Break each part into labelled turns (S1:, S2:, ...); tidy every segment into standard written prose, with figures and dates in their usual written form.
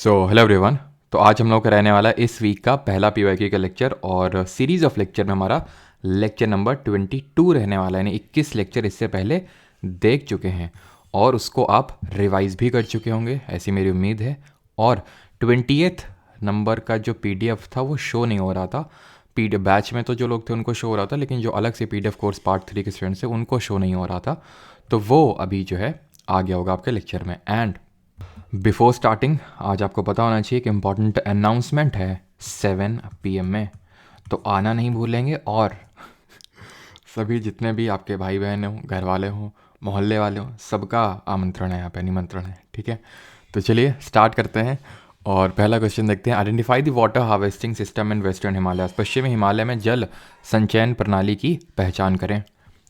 S1: So hello everyone. तो आज हम लोग का रहने वाला है इस वीक का पहला पीवाईक्यू का लेक्चर और सीरीज ऑफ लेक्चर में हमारा लेक्चर नंबर 22 रहने वाला है। यानी 21 लेक्चर इससे पहले देख चुके हैं और उसको आप रिवाइज भी कर चुके होंगे, ऐसी मेरी उम्मीद है। और 20th नंबर का जो पीडीएफ था वो शो नहीं हो रहा था। पीडीएफ बैच में तो जो लोग थे उनको शो हो रहा था, लेकिन जो अलग से पीडीएफ कोर्स पार्ट 3 के स्टूडेंट्स थे उनको शो नहीं हो रहा था। तो वो अभी जो है आ गया होगा आपके लेक्चर में। एंड बिफोर स्टार्टिंग आज आपको पता होना चाहिए कि इम्पॉर्टेंट अनाउंसमेंट है 7 PM में, तो आना नहीं भूलेंगे। और सभी जितने भी आपके भाई बहन हों, घर वाले हों, मोहल्ले वाले हों, सबका आमंत्रण है, यहाँ पे निमंत्रण है, ठीक है। तो चलिए स्टार्ट करते हैं और पहला क्वेश्चन देखते हैं। Identify the water harvesting system in western Himalaya. पश्चिमी हिमालय में जल संचयन प्रणाली की पहचान करें।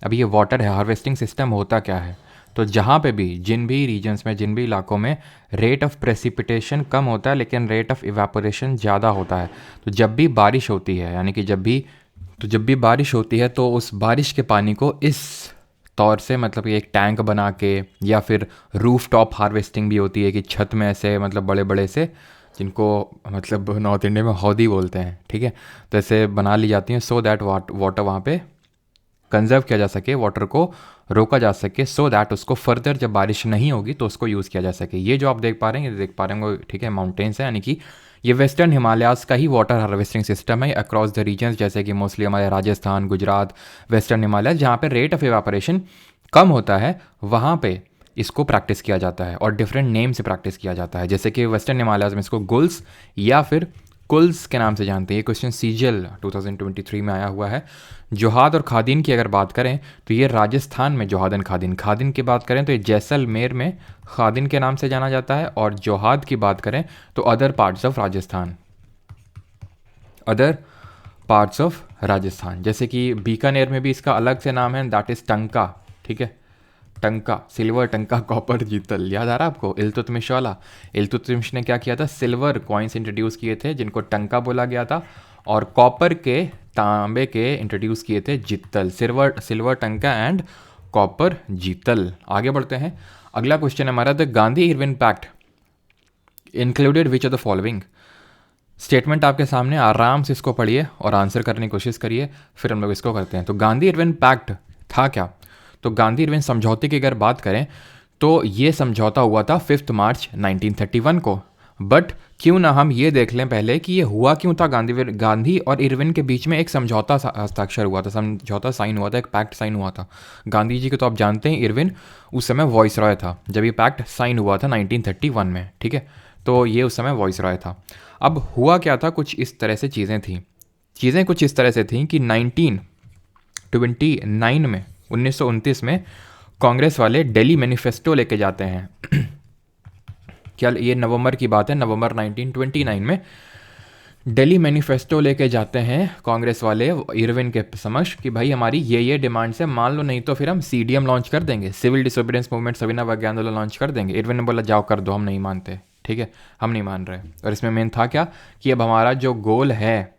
S1: अभी ये वाटर हार्वेस्टिंग सिस्टम होता क्या है? तो जहाँ पे भी जिन भी रीजन्स में, जिन भी इलाकों में रेट ऑफ प्रेसिपिटेशन कम होता है लेकिन रेट ऑफ इवेपोरेशन ज़्यादा होता है, तो जब भी बारिश होती है, यानी कि जब भी बारिश होती है तो उस बारिश के पानी को इस तौर से, मतलब कि एक टैंक बना के, या फिर रूफ टॉप हार्वेस्टिंग भी होती है कि छत में ऐसे, मतलब बड़े बड़े से, जिनको मतलब नॉर्थ इंडिया में हौदी बोलते हैं, ठीक है, तो ऐसे बना ली जाती हैं सो दैट वाटर वहाँ पे कंजर्व किया जा सके, वाटर को रोका जा सके, सो दैट उसको फर्दर जब बारिश नहीं होगी तो उसको यूज़ किया जा सके। ये जो आप देख पा रहे हैं, ये देख पा रहे होंगे, ठीक है, माउंटेन्स है, यानी कि ये वेस्टर्न हिमालयाज़ का ही वाटर हार्वेस्टिंग सिस्टम है अक्रॉस द रीजन्स, जैसे कि मोस्टली हमारे राजस्थान, गुजरात, वेस्टर्न हिमालय, जहाँ पे रेट ऑफ इवापोरेशन कम होता है वहाँ पे इसको प्रैक्टिस किया जाता है और डिफरेंट नेम से प्रैक्टिस किया जाता है। जैसे कि वेस्टर्न हिमालयाज़ में इसको गुल्स या फिर कुल्स के नाम से जानते हैं। ये क्वेश्चन सीजीएल 2023 में आया हुआ है। जोहाद और खादिन की अगर बात करें तो ये राजस्थान में जोहादन खादिन, खादिन की बात करें तो ये जैसलमेर में खादिन के नाम से जाना जाता है। और जोहाद की बात करें तो other parts of Rajasthan, other parts of Rajasthan, जैसे कि बीकानेर में भी इसका अलग से नाम है, दैट इज़ टंका, ठीक है। टंका, सिल्वर टंका, कॉपर जीतल, याद आ रहा है आपको? इल्तुतमिश वाला। इल्तुतमिश ने क्या किया था? सिल्वर कॉइन्स इंट्रोड्यूस किए थे जिनको टंका बोला गया था, और कॉपर के, तांबे के इंट्रोड्यूस किए थे jital. Silver tanka and copper jital. आगे बढ़ते हैं। अगला क्वेश्चन हमारा, the Gandhi Irwin pact included which of the following. Statement आपके सामने, आराम से इसको पढ़िए और आंसर करने की कोशिश करिए, फिर हम लोग इसको करते हैं। तो गांधी इरविन पैक्ट था क्या? तो गांधी इरविन समझौते की अगर बात करें तो ये समझौता हुआ था 5 मार्च 1931 को। बट क्यों ना हम ये देख लें पहले कि ये हुआ क्यों था। गांधी और इरविन के बीच में एक समझौता हस्ताक्षर हुआ था, समझौता साइन हुआ था, एक पैक्ट साइन हुआ था। गांधी जी को तो आप जानते हैं, इरविन उस समय वॉइस रॉय था जब ये पैक्ट साइन हुआ था 1931 में, ठीक है। तो ये उस समय वॉइस रॉय था। अब हुआ क्या था, कुछ इस तरह से चीज़ें कुछ इस तरह से थी कि 1929 में, 1929 में कांग्रेस वाले दिल्ली मैनिफेस्टो लेके जाते हैं। क्या ये नवंबर की बात है, नवंबर 1929 में दिल्ली मैनिफेस्टो लेके जाते हैं कांग्रेस वाले इरविन के समक्ष कि भाई हमारी ये डिमांड्स है, मान लो, नहीं तो फिर हम सीडीएम लॉन्च कर देंगे, सिविल डिसोबीडियंस मूवमेंट, सविना वज्ञा आंदोलन लॉन्च कर देंगे। इरविन ने बोला जाओ कर दो, हम नहीं मानते, ठीक है, हम नहीं मान रहे। और इसमें मेन था क्या कि अब हमारा जो गोल है,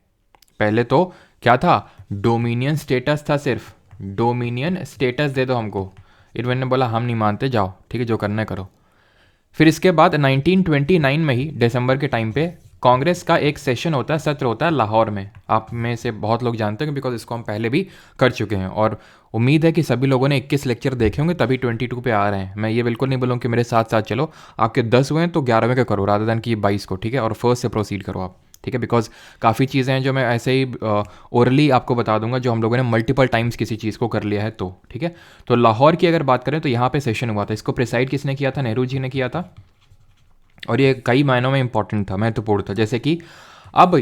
S1: पहले तो क्या था, डोमिनियन स्टेटस था, सिर्फ डोमिनियन स्टेटस दे दो हमको। इरविन ने बोला हम नहीं मानते, जाओ, ठीक है, जो करना है करो। फिर इसके बाद 1929 में ही दिसंबर के टाइम पे कांग्रेस का एक सेशन होता है, सत्र होता है लाहौर में। आप में से बहुत लोग जानते हैं बिकॉज इसको हम पहले भी कर चुके हैं, और उम्मीद है कि सभी लोगों ने 21 लेक्चर देखे होंगे तभी 22 पे आ रहे हैं। मैं ये बिल्कुल नहीं बोलूँ कि मेरे साथ साथ चलो, आपके 10 हुए हैं तो 11वें का करो रादर देन कि 22 को, ठीक है, और फर्स्ट से प्रोसीड करो आप, ठीक है। बिकॉज काफ़ी चीज़ें हैं जो मैं ऐसे ही ओरली आपको बता दूंगा, जो हम लोगों ने मल्टीपल टाइम्स किसी चीज़ को कर लिया है, तो ठीक है। तो लाहौर की अगर बात करें तो यहाँ पे सेशन हुआ था, इसको प्रिसाइड किसने किया था? नेहरू जी ने किया था। और ये कई मायनों में इंपॉर्टेंट था, महत्वपूर्ण था। जैसे कि अब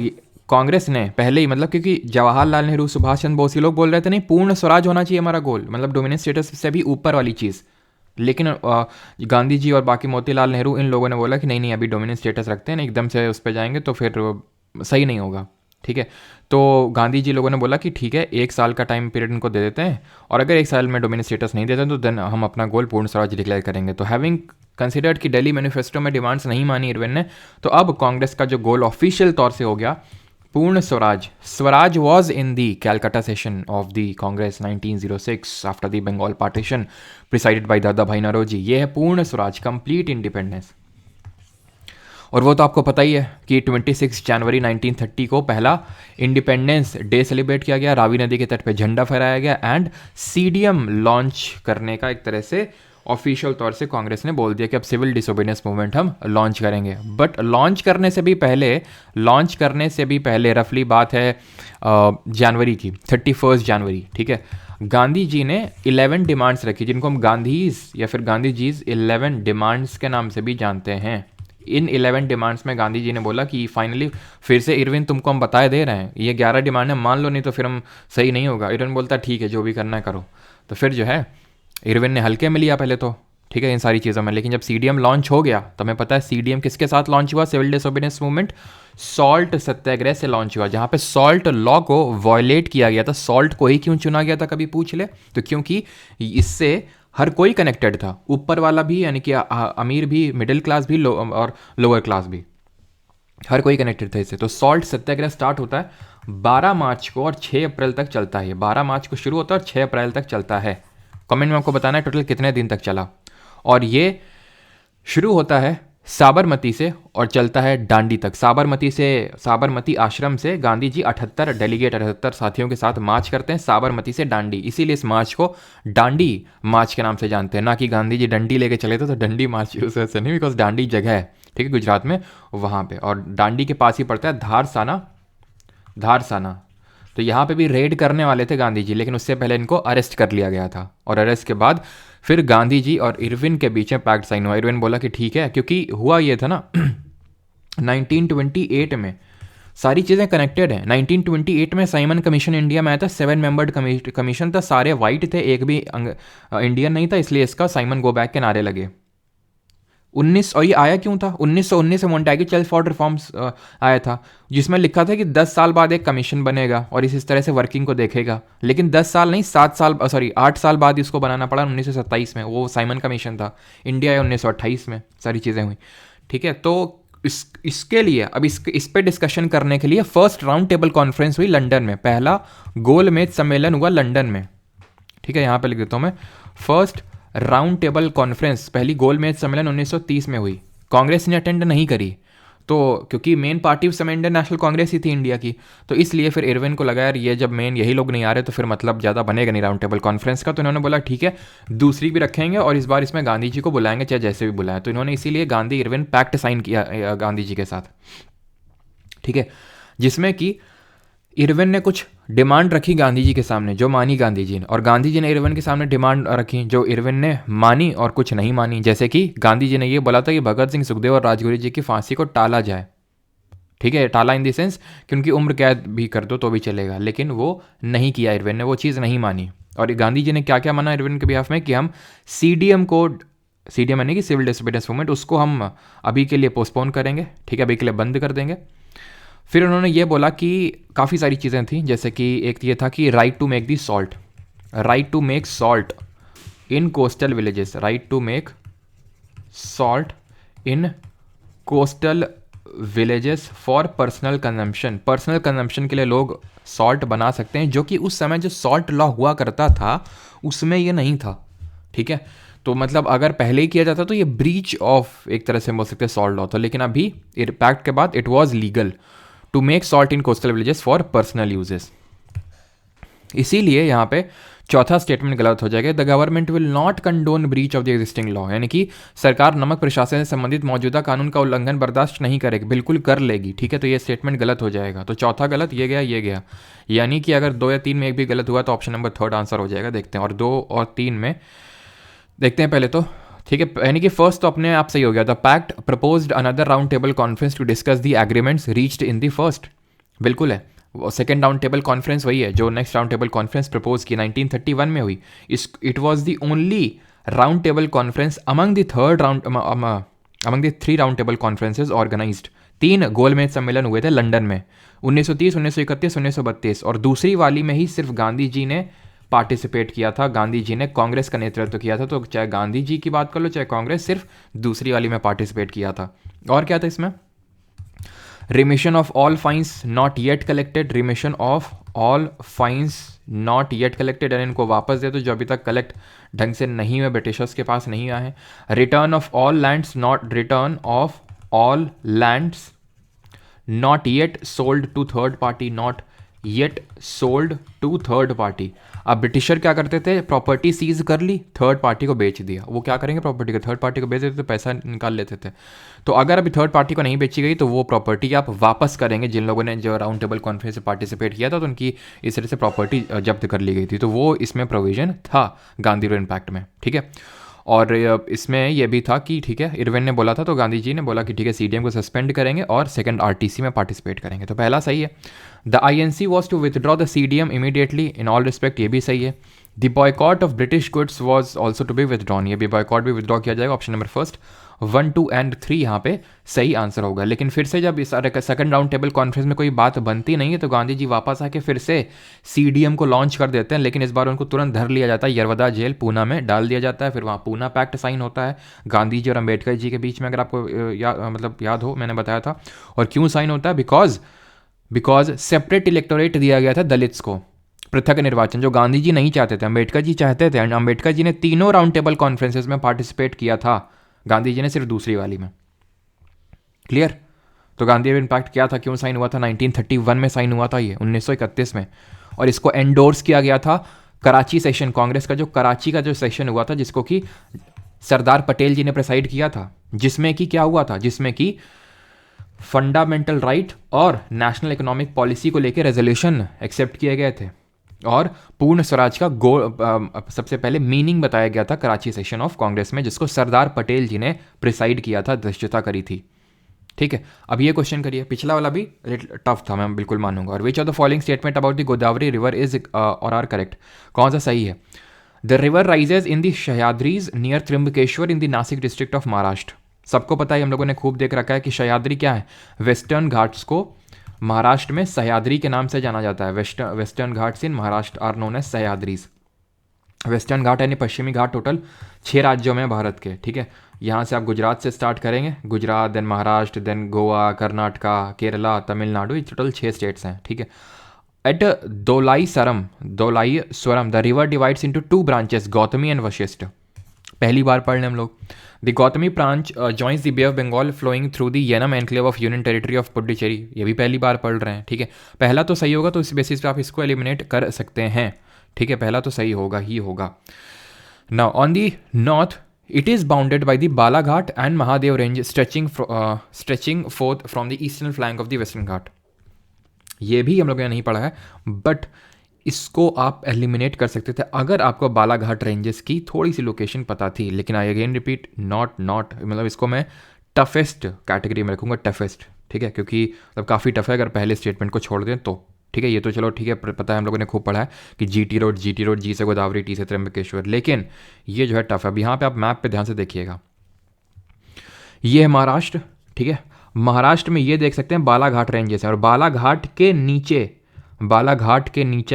S1: कांग्रेस ने पहले ही, मतलब क्योंकि जवाहरलाल नेहरू, सुभाष चंद्र बोस, ये लोग बोल रहे थे नहीं, पूर्ण स्वराज होना चाहिए हमारा गोल, मतलब डोमिनेंट स्टेटस से भी ऊपर वाली चीज़। लेकिन गांधी जी और बाकी मोतीलाल नेहरू, इन लोगों ने बोला कि नहीं नहीं, अभी डोमिनेंट स्टेटस रखते हैं, नहीं एकदम से उस पर जाएंगे तो फिर सही नहीं होगा, ठीक है। तो गांधी जी लोगों ने बोला कि ठीक है, 1 साल का टाइम पीरियड इनको दे देते हैं, और अगर 1 साल में डोमिनेंट स्टेटस नहीं देते तो देन हम अपना गोल पूर्ण स्वराज डिक्लेयर करेंगे। तो हैविंग कंसिडर्ड कि दिल्ली मैनिफेस्टो में डिमांड्स नहीं मानी इरविन ने, तो अब कांग्रेस का जो गोल ऑफिशियल तौर से हो गया Purna Swaraj. Swaraj was in the Calcutta session of the Congress 1906 after the Bengal partition presided by Dadabhai Naoroji. ये है पूर्ण स्वराज, कंप्लीट इंडिपेंडेंस। और वो तो आपको पता ही है कि 26 जनवरी 1930 को पहला इंडिपेंडेंस डे सेलिब्रेट किया गया, रावी नदी के तट पे झंडा फहराया गया एंड सीडीएम लॉन्च करने का एक तरह से ऑफिशियल तौर से कांग्रेस ने बोल दिया कि अब सिविल डिसोबीडियंस मूवमेंट हम लॉन्च करेंगे। बट लॉन्च करने से भी पहले रफली बात है जनवरी की 31 जनवरी, ठीक है, गांधी जी ने 11 डिमांड्स रखी जिनको हम गांधीज या फिर गांधी जीज 11 डिमांड्स के नाम से भी जानते हैं। इन 11 डिमांड्स में गांधी जी ने बोला कि फाइनली फिर से इरविन तुमको हम बताए दे रहे हैं, ये 11 डिमांड है, मान लो नहीं तो फिर हम सही नहीं होगा। इरविन बोलता ठीक है जो भी करना है करो। तो फिर जो है इरविन ने हल्के में लिया पहले तो, ठीक है, इन सारी चीज़ों में। लेकिन जब सीडीएम लॉन्च हो गया तो हमें पता है सीडीएम किसके साथ लॉन्च हुआ, सिविल डिसोबीडियंस मूवमेंट सॉल्ट सत्याग्रह से लॉन्च हुआ, जहाँ पे सॉल्ट लॉ को वायलेट किया गया था। सॉल्ट को ही क्यों चुना गया था कभी पूछ ले, तो क्योंकि इससे हर कोई कनेक्टेड था, ऊपर वाला भी यानी कि अमीर भी, मिडिल क्लास भी, और लोअर क्लास भी, हर कोई कनेक्टेड था इससे। तो सॉल्ट सत्याग्रह स्टार्ट होता है 12 मार्च को और 6 अप्रैल तक चलता है। 12 मार्च को शुरू होता है और 6 अप्रैल तक चलता है। कमेंट में आपको बताना है टोटल कितने दिन तक चला। और ये शुरू होता है साबरमती से और चलता है डांडी तक। साबरमती आश्रम से गांधी जी 78 साथियों के साथ मार्च करते हैं साबरमती से डांडी। इसीलिए इस मार्च को डांडी मार्च के नाम से जानते हैं, ना कि गांधी जी डंडी लेके चले थे तो डंडी मार्च यूज ऐसे नहीं, बिकॉज डांडी जगह है, ठीक है, गुजरात में वहाँ पे। और डांडी के पास ही पड़ता है धारसाना। तो यहाँ पे भी रेड करने वाले थे गांधी जी, लेकिन उससे पहले इनको अरेस्ट कर लिया गया था। और अरेस्ट के बाद फिर गांधी जी और इरविन के बीच में पैक्ट साइन हुआ। इरविन बोला कि ठीक है, क्योंकि हुआ ये था ना 1928 में सारी चीज़ें कनेक्टेड हैं। 1928 में साइमन कमीशन इंडिया में आया था, 7 मेंबर्ड कमीशन था, सारे वाइट थे, एक भी इंडियन नहीं था, इसलिए इसका साइमन गो बैक के नारे लगे। और ये आया क्यों था, 1919 में मोंटेगू चर्च फॉर रिफॉर्म्स आया था, जिसमें लिखा था कि 10 साल बाद एक कमीशन बनेगा और इस तरह से वर्किंग को देखेगा। लेकिन 10 साल नहीं, 8 साल बाद इसको बनाना पड़ा 1927 में, वो साइमन कमीशन था। इंडिया आया 1928 में, सारी चीज़ें हुई, ठीक है। तो इसके लिए अब इस पे डिस्कशन करने के लिए फर्स्ट राउंड टेबल कॉन्फ्रेंस हुई लंदन में, पहला गोलमेज सम्मेलन हुआ लंदन में, ठीक है। यहाँ पे लिख देता हूँ मैं, फर्स्ट राउंड टेबल कॉन्फ्रेंस, पहली गोलमेज सम्मेलन 1930 में हुई। कांग्रेस ने अटेंड नहीं करी, तो क्योंकि मेन पार्टी उस समय इंडियन नेशनल कांग्रेस ही थी इंडिया की, तो इसलिए फिर इरविन को लगा यार ये जब मेन यही लोग नहीं आ रहे तो फिर मतलब ज़्यादा बनेगा नहीं राउंड टेबल कॉन्फ्रेंस का। तो इन्होंने बोला ठीक है, दूसरी भी रखेंगे और इस बार इसमें गांधी जी को बुलाएंगे, चाहे जैसे भी बुलाएं। तो इन्होंने इसीलिए गांधी इरविन पैक्ट साइन किया गांधी जी के साथ, ठीक है, जिसमें कि इरविन ने कुछ डिमांड रखी गांधी जी के सामने जो मानी गांधी जी ने, और गांधी जी ने इरविन के सामने डिमांड रखी जो इरविन ने मानी और कुछ नहीं मानी। जैसे कि गांधी जी ने ये बोला था कि भगत सिंह, सुखदेव और राजगुरु जी की फांसी को टाला जाए, ठीक है, टाला इन द सेंस कि उनकी उम्र कैद भी कर दो तो भी चलेगा, लेकिन वो नहीं किया, इरविन ने वो चीज़ नहीं मानी। और गांधी जी ने क्या क्या माना इरविन के बिहाफ में कि हम सीडीएम यानी कि सिविल डिसोबीडियंस मूवमेंट, उसको हम अभी के लिए पोस्टपोन करेंगे, ठीक है, अभी के लिए बंद कर देंगे। फिर उन्होंने ये बोला कि काफ़ी सारी चीज़ें थी, जैसे कि एक ये था कि right to make salt in coastal villages, right to make salt in coastal villages for personal consumption के लिए लोग सॉल्ट बना सकते हैं, जो कि उस समय जो सॉल्ट लॉ हुआ करता था उसमें ये नहीं था, ठीक है। तो मतलब अगर पहले ही किया जाता तो ये ब्रीच ऑफ एक तरह से बोल सकते हैं सॉल्ट लॉ था, लेकिन अभी पैक्ट के बाद it was legal to make salt in coastal villages for personal uses. इसीलिए यहाँ पे चौथा स्टेटमेंट गलत हो जाएगा, the government will not condone breach of the existing law, यानी कि सरकार नमक प्रशासन से संबंधित मौजूदा कानून का उल्लंघन बर्दाश्त नहीं करेगी, बिल्कुल कर लेगी, ठीक है। तो ये स्टेटमेंट गलत हो जाएगा। तो चौथा गलत, ये गया, यानी कि अगर 2 या 3 में एक भी गलत हुआ तो ऑप्शन नंबर 3 आंसर हो जाएगा। देखते हैं, और 2 और 3 में देखते हैं पहले तो, ठीक है, यानी कि फर्स्ट तो अपने आप सही हो गया, the pact proposed another round table conference to discuss the agreements reached in the first, बिल्कुल है। सेकेंड राउंड टेबल कॉन्फ्रेंस वही है जो next round table conference propose की 1931 में हुई। It was the only round table conference among the 3 round table conferences organised. 3 गोलमेज सम्मेलन हुए थे लंदन में 1930, 1931, 1932, और दूसरी वाली में ही सिर्फ गांधी जी ने पार्टिसिपेट किया था, गांधी जी ने कांग्रेस का नेतृत्व किया था। तो चाहे गांधी जी की बात कर लो चाहे कांग्रेस, सिर्फ दूसरी वाली में पार्टिसिपेट किया था। और क्या था इसमें, remission of all fines not yet collected, यानी इनको वापस दे दो जो अभी तक कलेक्ट ढंग से नहीं हुए, ब्रिटिशर्स के पास नहीं आए हैं। Return of all lands not all lands not yet sold to third party, not yet sold to third party. अब ब्रिटिशर क्या करते थे, प्रॉपर्टी सीज कर ली, थर्ड पार्टी को बेच दिया। वो क्या करेंगे, प्रॉपर्टी को थर्ड पार्टी को बेच देते थे, पैसा निकाल लेते थे। तो अगर अभी थर्ड पार्टी को नहीं बेची गई तो वो प्रॉपर्टी आप वापस करेंगे। जिन लोगों ने जो राउंड टेबल कॉन्फ्रेंस से पार्टिसिपेट किया था तो उनकी इस तरह से प्रॉपर्टी जब्त कर ली गई थी। तो वो इसमें प्रोविजन था गांधी रूल इम्पैक्ट में, ठीक है। और इसमें यह भी था कि ठीक है, इरविन ने बोला था तो गांधी जी ने बोला कि ठीक है सीडीएम को सस्पेंड करेंगे और सेकंड आरटीसी में पार्टिसिपेट करेंगे। तो पहला सही है। The INC was to withdraw the CDM immediately in all respect, ये भी सही है। The boycott of British goods was also to be withdrawn, ये भी बॉयकॉट भी विथड्रॉ किया जाएगा। ऑप्शन नंबर फर्स्ट 1, 2 एंड 3 यहाँ पे सही आंसर होगा। लेकिन फिर से जब इस सेकंड राउंड टेबल कॉन्फ्रेंस में कोई बात बनती नहीं है तो गांधी जी वापस आके फिर से सीडीएम को लॉन्च कर देते हैं। लेकिन इस बार उनको तुरंत धर लिया जाता है, यरवदा जेल पूना में डाल दिया जाता है। फिर वहाँ पूना पैक्ट साइन होता है गांधी जी और अम्बेडकर जी के बीच में, अगर आपको याद हो, मैंने बताया था। और क्यों साइन होता है, बिकॉज सेपरेट इलेक्टोरेट दिया गया था दलित्स को, पृथक निर्वाचन, जो गांधी जी नहीं चाहते थे, अम्बेडकर जी चाहते थे। एंड अम्बेडकर जी ने तीनों राउंड टेबल कॉन्फ्रेंसेस में पार्टिसिपेट किया था, गांधी जी ने सिर्फ दूसरी वाली में। क्लियर। तो गांधी इम्पैक्ट क्या था, क्यों साइन हुआ था, 1931 में साइन हुआ था ये, 1931 में। और इसको एंडोर्स किया गया था कराची सेशन, कांग्रेस का जो कराची का जो सेशन हुआ था, जिसको कि सरदार पटेल जी ने प्रेसाइड किया था। जिसमें कि क्या हुआ था, जिसमें कि फंडामेंटल राइट और नेशनल इकोनॉमिक पॉलिसी को लेकर रेजोल्यूशन एक्सेप्ट किए गए थे। और पूर्ण स्वराज का सबसे पहले मीनिंग बताया गया था कराची सेशन ऑफ कांग्रेस में, जिसको सरदार पटेल जी ने प्रिसाइड किया था, अध्यक्षता करी थी। ठीक है। अब ये क्वेश्चन करिए, पिछला वाला भी टफ था, मैं बिल्कुल मानूंगा। और विच of the following statement about the Godavari river is और आर करेक्ट, कौन सा सही है। The river rises in the Sahyadris near Trimbakeshwar in the Nashik district of Maharashtra. सबको पता है, हम लोगों ने खूब देख रखा है कि सह्याद्री क्या है, वेस्टर्न घाट्स को महाराष्ट्र में सह्याद्री के नाम से जाना जाता है। Western Ghats in Maharashtra are known as Sahyadris. Western Ghat यानी पश्चिमी घाट टोटल 6 राज्यों में भारत के, ठीक है। यहाँ से आप गुजरात से स्टार्ट करेंगे, गुजरात, देन महाराष्ट्र, देन गोवा, कर्नाटका, केरला, तमिलनाडु, ये टोटल 6 स्टेट्स हैं, ठीक है। At Dowleswaram the river divides into 2 branches, Gautami and Vashishta. पहली बार पढ़ लें हम लोग। The Gautami branch joins the Bay of Bengal flowing through the Yanam enclave of union territory of Puducherry, ये भी पहली बार पढ़ रहे हैं, ठीक है। पहला तो सही होगा, तो इस बेसिस पे आप इसको एलिमिनेट कर सकते हैं, ठीक है। पहला तो सही होगा ही होगा। Now on the north it is bounded by the Balaghat and Mahadev range stretching forth from the eastern flank of the Western Ghat. ये भी हम लोगों ने नहीं पढ़ा है, बट इसको आप एलिमिनेट कर सकते थे अगर आपको बालाघाट रेंजेस की थोड़ी सी लोकेशन पता थी। लेकिन आई अगेन रिपीट, नॉट मतलब इसको मैं टफेस्ट कैटेगरी में रखूंगा, टफेस्ट, ठीक है, क्योंकि मतलब काफ़ी टफ है अगर पहले स्टेटमेंट को छोड़ दें तो, ठीक है। ये तो चलो ठीक है, पता है, हम लोगों ने खूब पढ़ा है कि जीटी रोड, जी से गोदावरी, टी से त्र्यंबकेश्वर। लेकिन ये जो है टफ है। अब यहाँ पे आप मैप पे ध्यान से देखिएगा, ये है महाराष्ट्र, ठीक है। महाराष्ट्र में ये देख सकते हैं बालाघाट रेंजेस हैं, और बालाघाट के नीचे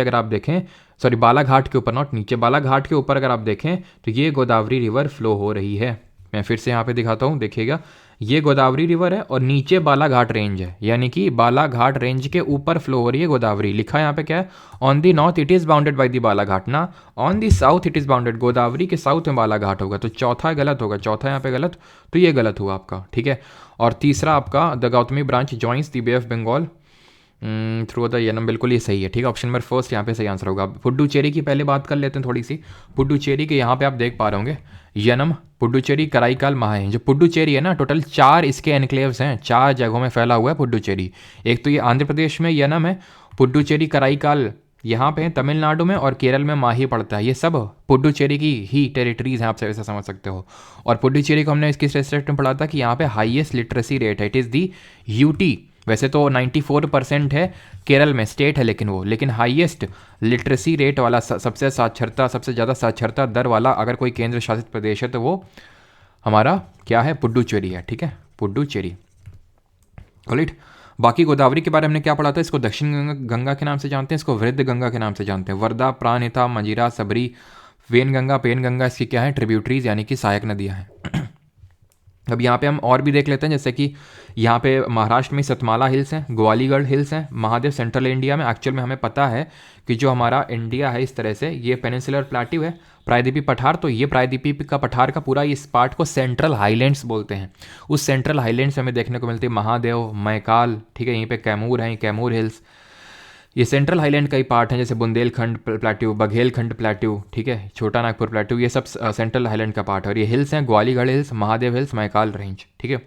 S1: अगर आप देखें, सॉरी बालाघाट के ऊपर, नॉट नीचे, बालाघाट के ऊपर अगर आप देखें तो ये गोदावरी रिवर फ्लो हो रही है। मैं फिर से यहाँ पे दिखाता हूँ, देखिएगा, ये गोदावरी रिवर है और नीचे बालाघाट रेंज है, यानी कि बालाघाट रेंज के ऊपर फ्लो हो रही है गोदावरी। लिखा है यहाँ पे क्या है, on the north it is bounded by the Balaghat, ना on the south it is bounded, Godavari के साउथ में बालाघाट होगा। तो चौथा गलत होगा, चौथा यहाँ पे गलत, तो ये गलत हुआ आपका, ठीक है। और तीसरा आपका the Gautami branch joins the Bay of Bengal through the Yanam, बिल्कुल ये सही है, ठीक है। ऑप्शन नंबर फर्स्ट यहाँ पे सही आंसर होगा। पुडुचेरी की पहले बात कर लेते हैं थोड़ी सी। पुडुचेरी के यहाँ पे आप देख पा रहे होंगे येनम, पुडुचेरी, कराईकाल, महाए। जो पुडुचेरी है ना, टोटल 4 इसके एनक्लेव्स हैं, 4 जगहों में फैला हुआ है पुडुचेरी। एक तो ये आंध्र प्रदेश में येनम है, पुडुचेरी, कराईकाल यहाँ पे तमिलनाडु में, और केरल में माही पड़ता है। ये सब पुडुचेरी की ही टेरिटरीज हैं, आप ऐसा समझ सकते हो। और पुडुचेरी को हमने इसकी स्टेट में पढ़ा था कि यहाँ पे हाईएस्ट लिटरेसी रेट है, इट इज़ दी यूटी। वैसे तो 94% है केरल में, स्टेट है लेकिन हाईएस्ट लिटरेसी रेट वाला, सबसे ज़्यादा साक्षरता दर वाला अगर कोई केंद्र शासित प्रदेश है तो वो हमारा क्या है, पुडुचेरी है, ठीक है, पुडुचेरी। ऑलराइट। बाकी गोदावरी के बारे में हमने क्या पढ़ा था, इसको दक्षिण गंगा के नाम से जानते हैं, इसको वृद्ध गंगा के नाम से जानते हैं। वर्धा, प्राणहिता, मंजीरा, सबरी, वेन गंगा, पेन गंगा इसकी क्या है, ट्रिब्यूटरीज यानी कि सहायक नदियाँ हैं। अब यहाँ पे हम और भी देख लेते हैं, जैसे कि यहाँ पे महाराष्ट्र में सतमाला हिल्स हैं, ग्वालीगढ़ हिल्स हैं, महादेव सेंट्रल इंडिया में। एक्चुअल में हमें पता है कि जो हमारा इंडिया है इस तरह से ये पेनिनसुलर प्लेट्यू है, प्रायद्वीपीय पठार। तो ये प्रायद्वीपीय का पठार का पूरा इस पार्ट को सेंट्रल हाईलैंड्स बोलते हैं। उस सेंट्रल हाईलैंड्स हमें देखने को मिलती है महादेव, मैकाल, ठीक है, यहीं पे कैमूर है, कैमूर हिल्स, ये सेंट्रल हाईलैंड का ही पार्ट है। जैसे बुंदेलखंड प्लेट्यू, बघेलखंड प्लेट्यू, ठीक है, छोटा नागपुर प्लेट्यू, ये सब सेंट्रल हाईलैंड का पार्ट है। और ये हिल्स हैं Gawilgarh hills, Mahadev hills, Maikal range, ठीक है।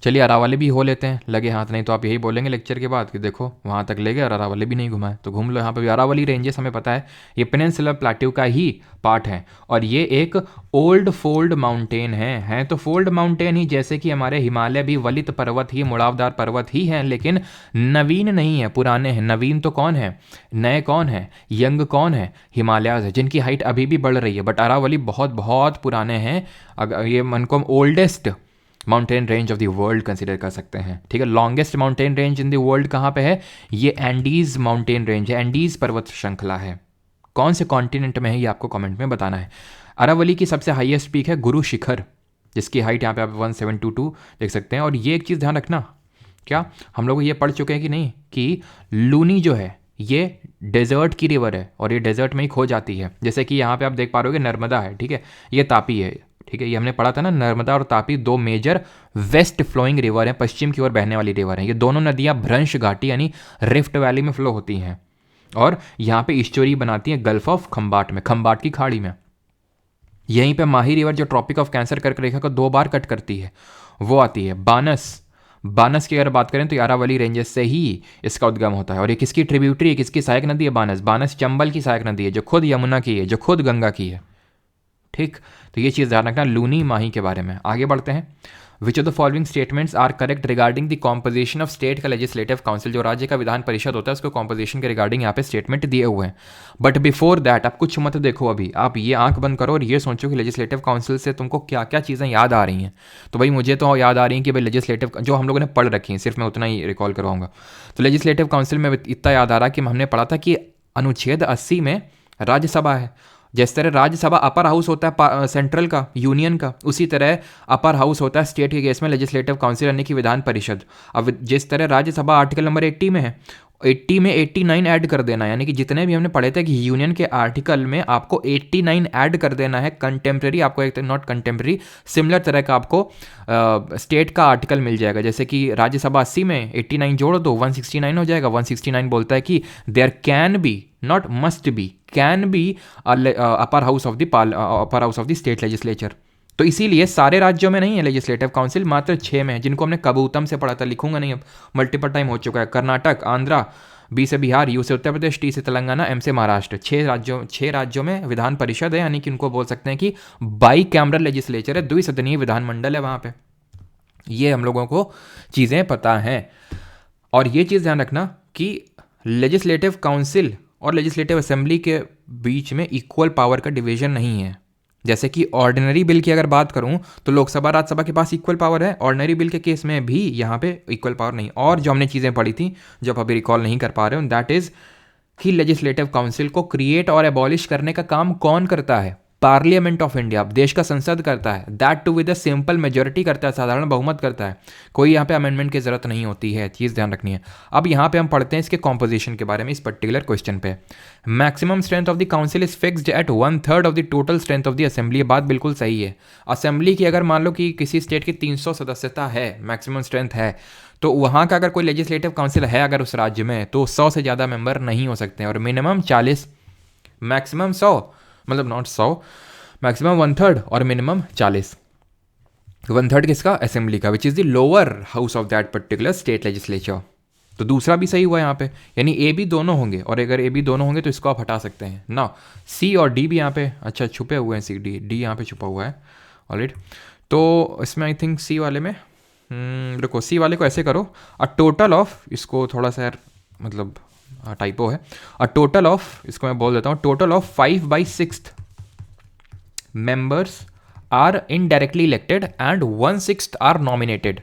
S1: चलिए अरावली भी हो लेते हैं, लगे हाथ। नहीं तो आप यही बोलेंगे लेक्चर के बाद कि देखो वहाँ तक ले गए और अरावली भी नहीं घुमाए, तो घूम लो। यहाँ पे भी अरावली रेंजेस हमें पता है ये पेनिनसुलर प्लेट्यू का ही पार्ट है। और ये एक ओल्ड फोल्ड माउंटेन है तो फोल्ड माउंटेन ही, जैसे कि हमारे हिमालय भी वलित पर्वत ही, मुड़ावदार पर्वत ही हैं, लेकिन नवीन नहीं है, पुराने हैं। नवीन तो कौन है, नए कौन है, यंग कौन है, हिमालयाज है, जिनकी हाइट अभी भी बढ़ रही है। बट अरावली बहुत बहुत पुराने हैं। अगर ये मन को oldest mountain range of the world consider कर सकते हैं, ठीक है। Longest mountain range in the world कहाँ पे है, ये एंडीज माउंटेन रेंज है, एंडीज पर्वत श्रृंखला है। कौन से कॉन्टिनेंट में है ये आपको कमेंट में बताना है। अरावली की सबसे हाईएस्ट पीक है गुरु शिखर, जिसकी हाइट यहाँ पे आप 1722 देख सकते हैं। और ये एक चीज़ ध्यान रखना, क्या हम लोग ये पढ़ चुके हैं कि नहीं, कि लूनी जो है ये डेजर्ट की रिवर है और ये डेजर्ट में ही खो जाती है। जैसे कि यहाँ पे आप देख पा रहे हो कि नर्मदा है, ठीक है, ये तापी है, ठीक है, ये हमने पढ़ा था ना, नर्मदा और तापी दो मेजर वेस्ट फ्लोइंग रिवर हैं, पश्चिम की ओर बहने वाली रिवर हैं। ये दोनों नदियाँ भ्रंश घाटी यानी रिफ्ट वैली में फ्लो होती हैं और यहाँ पे ईस्चुरी बनाती हैं गल्फ ऑफ खंबाट में, खंबाट की खाड़ी में। यहीं पे माही रिवर जो ट्रॉपिक ऑफ कैंसर कर्क रेखा को 2 बार कट करती है, वो आती है। बानस की अगर बात करें तो अरावली रेंजेस से ही इसका उद्गम होता है। और ये किसकी ट्रिब्यूटरी है, किसकी सहायक नदी है, बानस चंबल की सहायक नदी है, जो खुद यमुना की है, जो खुद गंगा की है, ठीक। तो ये चीज़ ध्यान रखना लूनी माही के बारे में। आगे बढ़ते हैं। Which of the following statements are correct regarding the composition of state का लेजिस्लेटिव काउंसिल, जो राज्य का विधान परिषद होता है उसको कॉम्पोजिशन के रिगार्डिंग यहाँ पे स्टेटमेंट दिए हुए हैं। बट बिफोर दैट आप कुछ मत देखो, अभी आप ये आंख बंद करो और ये सोचो कि लेजिस्लेटिव काउंसिल से तुमको क्या क्या चीज़ें याद आ रही हैं। तो भाई मुझे तो याद आ रही हैं कि भाई लेजिस्लेटिव जो हम लोगों ने पढ़ रखी हैं, सिर्फ मैं उतना ही रिकॉल करवाऊंगा। तो लेजिस्लेटिव काउंसिल में इतना याद आ रहा कि हमने पढ़ा था कि अनुच्छेद 80 में राज्यसभा है। जिस तरह राज्यसभा अपर हाउस होता है सेंट्रल का, यूनियन का, उसी तरह अपर हाउस होता है स्टेट के केस में लेजिस्लेटिव काउंसिल यानी कि विधान परिषद। अब जिस तरह राज्यसभा आर्टिकल नंबर 80 में है, 80 में 89 ऐड कर देना, यानी कि जितने भी हमने पढ़े थे कि यूनियन के आर्टिकल में आपको 89 ऐड कर देना है। कंटेम्प्रेरी आपको एक नॉट कंटेम्प्रेरी सिमिलर तरह का आपको स्टेट का आर्टिकल मिल जाएगा। जैसे कि राज्यसभा 80 में 89 जोड़ दो 169 हो जाएगा। 169 बोलता है कि there can be, not must be, can be upper house of the state legislature. तो इसीलिए सारे राज्यों में नहीं है लेजिस्लेटिव काउंसिल, मात्र 6 में है, जिनको हमने कबूतम से पढ़ा था, लिखूंगा नहीं अब, मल्टीपल टाइम हो चुका है। कर्नाटक, आंध्रा, बी से बिहार, यू से उत्तर प्रदेश, टी से तेलंगाना, एम से महाराष्ट्र। 6 राज्यों में विधान परिषद है, यानी कि उनको बोल सकते हैं कि बाई कैमरल लेजिस्लेचर है, द्विसदनीय विधानमंडल है वहाँ पे। ये हम लोगों को चीज़ें पता हैं। और ये चीज़ ध्यान रखना कि लेजिस्लेटिव काउंसिल और लेजिस्लेटिव असेंबली के बीच में इक्वल पावर का डिवीजन नहीं है। जैसे कि ऑर्डिनरी बिल की अगर बात करूं तो लोकसभा राज्यसभा के पास इक्वल पावर है, ऑर्डिनरी बिल के केस में भी यहाँ पे इक्वल पावर नहीं। और जो हमने चीज़ें पढ़ी थी जो आप अभी रिकॉल नहीं कर पा रहे हो, दैट इज कि लेजिस्लेटिव काउंसिल को क्रिएट और एबॉलिश करने का काम कौन करता है, पार्लियामेंट ऑफ इंडिया, देश का संसद करता है। That too with a simple majority करता है, साधारण बहुमत करता है। कोई यहाँ पे अमेंडमेंट की जरूरत नहीं होती है, चीज़ ध्यान रखनी है। अब यहाँ पे हम पढ़ते हैं इसके कॉम्पोजिशन के बारे में, इस पर्टिकुलर क्वेश्चन पे। Maximum strength of the council is fixed at 1/3 of the total strength of the assembly. ये बात बिल्कुल सही है। असेंबली की अगर मान लो कि किसी स्टेट की 300 सदस्यता है, मैक्सिमम स्ट्रेंथ है, तो वहाँ का अगर कोई लेजिस्लेटिव काउंसिल है अगर उस राज्य में, तो 100 से ज़्यादा मेंबर नहीं हो सकते हैं। और मिनिमम 40, मैक्सिमम 100, मतलब नॉट 100, मैक्सिमम 1/3 और मिनिमम 40। 1/3 किसका, असेंबली का, which is the lower house of that particular state legislature. तो दूसरा भी सही हुआ यहाँ पे, यानी ए बी दोनों होंगे। और अगर ए बी दोनों होंगे तो इसको आप हटा सकते हैं ना। सी और डी भी यहाँ पे अच्छा छुपे हुए हैं, सी डी यहाँ पे छुपा हुआ है ऑलरेडी। तो इसमें आई थिंक सी वाले में देखो, सी वाले को ऐसे करो, अ टोटल ऑफ, इसको थोड़ा सा यार मतलब टाइपो है, अ टोटल ऑफ, इसको मैं बोल देता हूँ, total of 5/6 members are indirectly elected and 1/6 are nominated।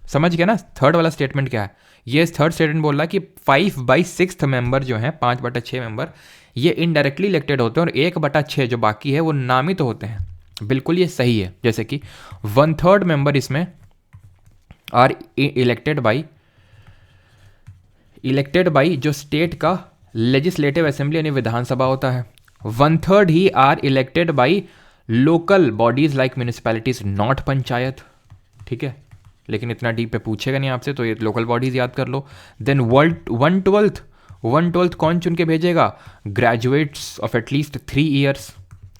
S1: समझ गया ना थर्ड वाला स्टेटमेंट क्या है। ये थर्ड स्टेटमेंट बोल रहा है कि 5/6 मेंबर जो हैं, 5/6 मेंबर, ये इनडायरेक्टली इलेक्टेड होते हैं और 1/6 जो बाकी है वो नामित होते हैं। बिल्कुल ये सही है। जैसे कि 1/3 मेंबर इसमें आर इलेक्टेड बाई जो स्टेट का लेजिस्लेटिव असेंबली यानी विधानसभा होता है। 1/3 ही are elected by local bodies like municipalities not panchayat, ठीक है, लेकिन इतना डीप पे पूछेगा नहीं आपसे, तो ये लोकल बॉडीज याद कर लो। देन 1/12 कौन चुन के भेजेगा? Graduates of at least 3 years,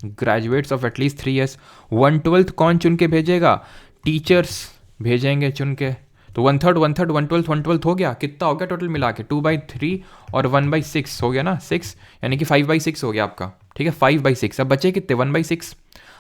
S1: graduates of at least 3 years. 1/12 कौन चुन के भेजेगा? टीचर्स भेजेंगे चुन के। तो 1/3 1/3 1/12 हो गया, कितना हो गया टोटल मिला के? 2/3 और 1/6 हो गया ना, 6, यानी कि 5/6 हो गया आपका, ठीक है, 5/6। अब बचे कितने? 1/6।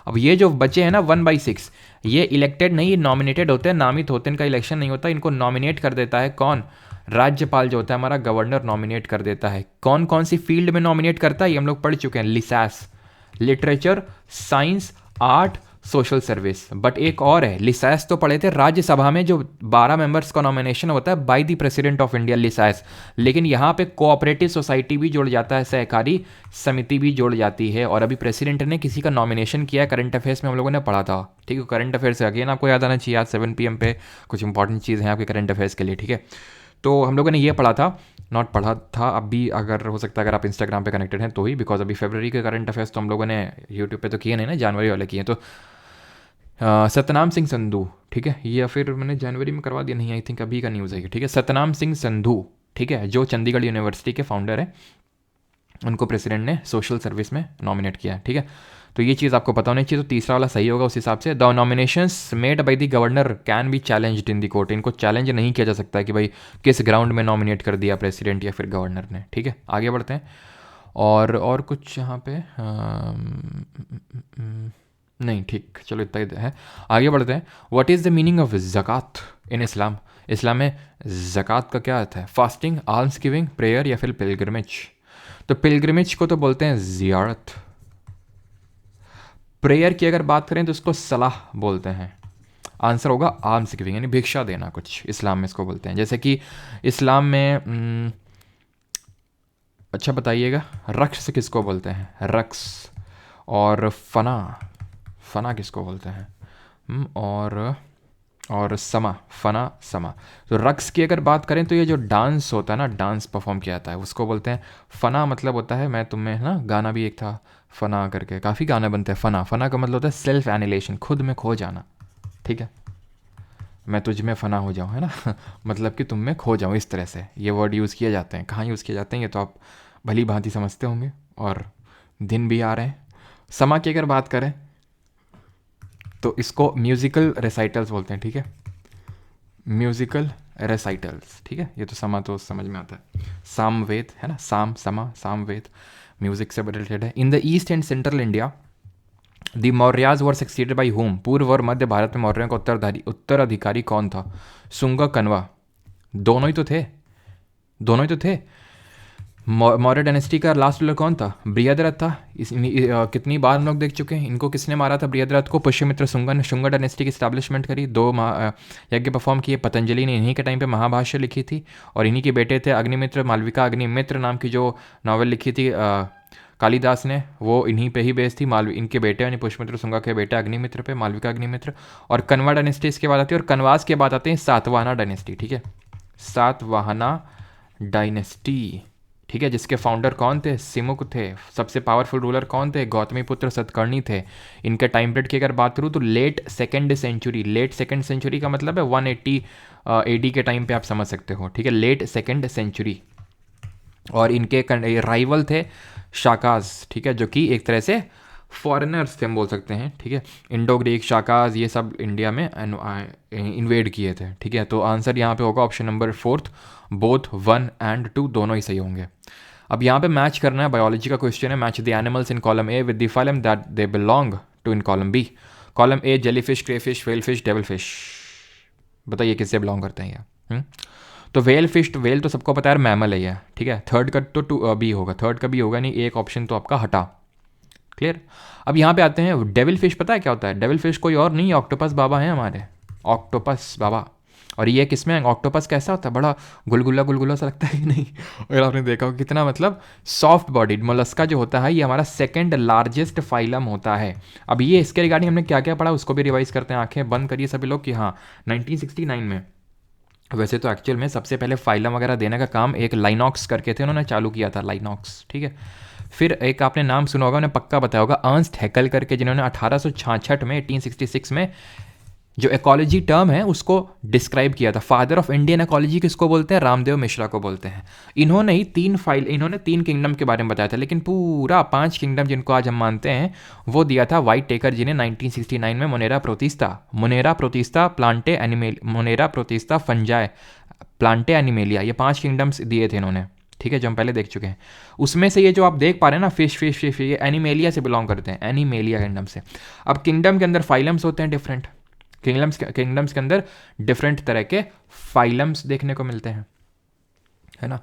S1: अब ये जो बचे हैं ना 1/6, ये इलेक्टेड नहीं, नॉमिनेटेड होते हैं, नामित होते हैं, इनका इलेक्शन नहीं होता, इनको नॉमिनेट कर देता है कौन? राज्यपाल जो होता है हमारा, गवर्नर नॉमिनेट कर देता है। कौन कौन सी फील्ड में नॉमिनेट करता है ये हम लोग पढ़ चुके हैं, लिसास, literature, science, art, social service. But एक और है, लिसास तो पढ़े थे राज्यसभा में, जो 12 मेंबर्स का नॉमिनेशन होता है by the president of India, लिसास। लेकिन यहाँ पे कोऑपरेटिव सोसाइटी भी जुड़ जाता है, सहकारी समिति भी जुड़ जाती है। और अभी प्रेसिडेंट ने किसी का नॉमिनेशन किया, करंट अफेयर्स में हम लोगों ने पढ़ा था, ठीक है, करंट अफेयर्स से अगेन आपको याद आना चाहिए, आज 7 PM पे कुछ इंपॉर्टेंट चीज़ हैं आपके करंट अफेयर्स के लिए, ठीक है। तो हम लोगों ने ये पढ़ा था, नॉट पढ़ा था, अब भी अगर हो सकता है अगर आप इंस्टाग्राम पे कनेक्टेड हैं तो ही, बिकॉज अभी फरवरी के करंट अफेयर्स तो हम लोगों ने यूट्यूब पे तो किए नहीं ना, जनवरी वाले किए। तो सतनाम सिंह संधू, ठीक है, या फिर मैंने जनवरी में करवा दिया, नहीं आई थिंक अभी का न्यूज़ है ये, ठीक है। सतनाम सिंह संधू, ठीक है, जो चंडीगढ़ यूनिवर्सिटी के फाउंडर है, उनको प्रेसिडेंट ने सोशल सर्विस में नॉमिनेट किया है, ठीक है। तो ये चीज़ आपको पता होनी चाहिए। तो तीसरा वाला सही होगा उस हिसाब से। The nominations made by the governor can be challenged in the court, इनको चैलेंज नहीं किया जा सकता है कि भाई किस ग्राउंड में नॉमिनेट कर दिया प्रेसिडेंट या फिर गवर्नर ने, ठीक है। आगे बढ़ते हैं। और कुछ यहाँ पे नहीं, ठीक, चलो इतना ही है, आगे बढ़ते हैं। What is the meaning of zakat in इस्लाम? इस्लाम में ज़कात का क्या अर्थ है? फास्टिंग, आल्म्स गिविंग, प्रेयर या फिर पिलग्रिमेज? तो पिलग्रिमेज को तो बोलते हैं ज़ियारत। प्रेयर की अगर बात करें तो इसको सलाह बोलते हैं। आंसर होगा आल्म्स गिविंग, यानी भिक्षा देना कुछ, इस्लाम में इसको बोलते हैं। जैसे कि इस्लाम में अच्छा बताइएगा, रक्स किसको बोलते हैं? रक्स। और फना किसको बोलते हैं? और समा, फना, समा। तो रक्स की अगर बात करें तो ये जो डांस होता है ना, डांस परफॉर्म किया जाता है, उसको बोलते हैं फना। मतलब होता है मैं तुम्हें, ना गाना भी एक था फना करके, काफ़ी गाने बनते हैं। फना का मतलब होता है सेल्फ एनिलेशन, खुद में खो जाना, ठीक है, मैं तुझ में फना हो जाऊँ, है ना मतलब कि तुम में खो जाऊँ, इस तरह से ये वर्ड यूज़ किए जाते हैं। कहाँ यूज़ किए जाते हैं ये तो आप भली भांति समझते होंगे, और दिन भी आ रहे हैं। समा की अगर बात करें तो इसको म्यूज़िकल रेसाइटल्स बोलते हैं, ठीक है, म्यूज़िकल रेसाइटल्स, ठीक है। ये तो समा तो समझ में आता है, सामवेद है ना, सामवेद म्यूज़िक से रिलेटेड है। In the east and central India the Mauryas were succeeded by home? पूर्व और मध्य भारत में मौर्यों का उत्तराधिकारी कौन था? सुंगा, कनवा, दोनों ही तो थे। मौर्य डायनेस्टी का लास्ट रूलर कौन था? बृहद्रथ था। कितनी बार हम लोग देख चुके हैं इनको, किसने मारा था बृहद्रथ को? पुष्यमित्र शुंगा ने शुंगा डायनेस्टी की स्टैब्लिशमेंट करी, 2 यज्ञ परफॉर्म किए। पतंजलि ने इन्हीं के टाइम पे महाभाष्य लिखी थी, और इन्हीं के बेटे थे अग्निमित्र, मालविका अग्निमित्र नाम की जो नावल लिखी थी कालिदास ने, वो इन्हीं पे ही बेस्ड थी। इनके बेटे यानी पुष्यमित्र शुंगा के बेटे अग्निमित्र पे, मालविका अग्निमित्र। और कनवा डायनेस्टी इसके बाद आती है, और कनवास के बाद आते हैं सातवाहना डायनेस्टी, ठीक है, सातवाहना डायनेस्टी, ठीक है, जिसके फाउंडर कौन थे? सिमुक थे। सबसे पावरफुल रूलर कौन थे? गौतमीपुत्र सतकर्णी थे। इनके टाइम पीरियड की अगर बात करूँ तो लेट सेकेंड सेंचुरी का मतलब है 180 AD के टाइम पे आप समझ सकते हो, ठीक है, लेट सेकेंड सेंचुरी। और इनके राइवल थे शाकाज, ठीक है, जो कि एक तरह से फॉरेनर्स थे हम बोल सकते हैं, ठीक है, इंडो ग्रीक, शाकाज, ये सब इंडिया में इन्वेड किए थे, ठीक है। तो आंसर यहाँ पे होगा ऑप्शन नंबर 4, बोथ 1 and 2 दोनों ही सही होंगे। अब यहाँ पे मैच करना है, बायोलॉजी का क्वेश्चन है। Match the animals in column A with the phylum that they belong to in column B. Column A jellyfish, crayfish, whalefish, devilfish, बताइए किससे बिलोंग करते हैं ये? तो वेल तो सबको पता है मैमल है ये, ठीक है। थर्ड का तो बी होगा, थर्ड का बी होगा नहीं, एक ऑप्शन तो आपका हटा, क्लियर। अब यहाँ पे आते हैं, डेविल फिश पता है क्या होता है? डेविल फिश कोई और नहीं, ऑक्टोपस बाबा हैं हमारे, ऑक्टोपस बाबा। और ये किसमें ऑक्टोपस कैसा होता है, बड़ा गुलगुला गुलगुला सा लगता है कि नहीं। अगर आपने देखा हो कितना मतलब सॉफ्ट बॉडीड मोलस्का जो होता है ये हमारा सेकंड लार्जेस्ट फाइलम होता है। अब ये इसके रिगार्डिंग हमने क्या क्या पढ़ा उसको भी रिवाइज करते हैं। आंखें बंद करिए सभी लोग कि हाँ 1969 में, वैसे तो एक्चुअल में सबसे पहले फाइलम वगैरह देने का काम एक लाइनॉक्स करके थे, उन्होंने चालू किया था, लाइनॉक्स, ठीक है। फिर एक आपने नाम सुना होगा, उन्हें पक्का बताया होगा, अर्न्स्ट हैकेल करके, जिन्होंने 1866 में 1866 में जो इकोलॉजी टर्म है उसको डिस्क्राइब किया था। फादर ऑफ इंडियन इकोलॉजी किसको बोलते हैं, रामदेव मिश्रा को बोलते हैं। इन्होंने ही इन्होंने 3 किंगडम के बारे में बताया था, लेकिन पूरा 5 किंगडम जिनको आज हम मानते हैं वो दिया था व्हाइट टेकर जी ने 1969 में। Monera protista Monera protista fungi, Plantae animalia, ये 5 किंगडम्स दिए थे इन्होंने, ठीक है, जो हम पहले देख चुके हैं। उसमें से ये जो आप देख पा रहे हैं ना फिश ये एनिमेलिया से बिलोंग करते हैं, एनिमेलिया किंगडम से। अब किंगडम के अंदर फाइलम्स होते हैं डिफरेंट, किंगडम्स के अंदर डिफरेंट तरह के फाइलम्स देखने को मिलते हैं, है ना।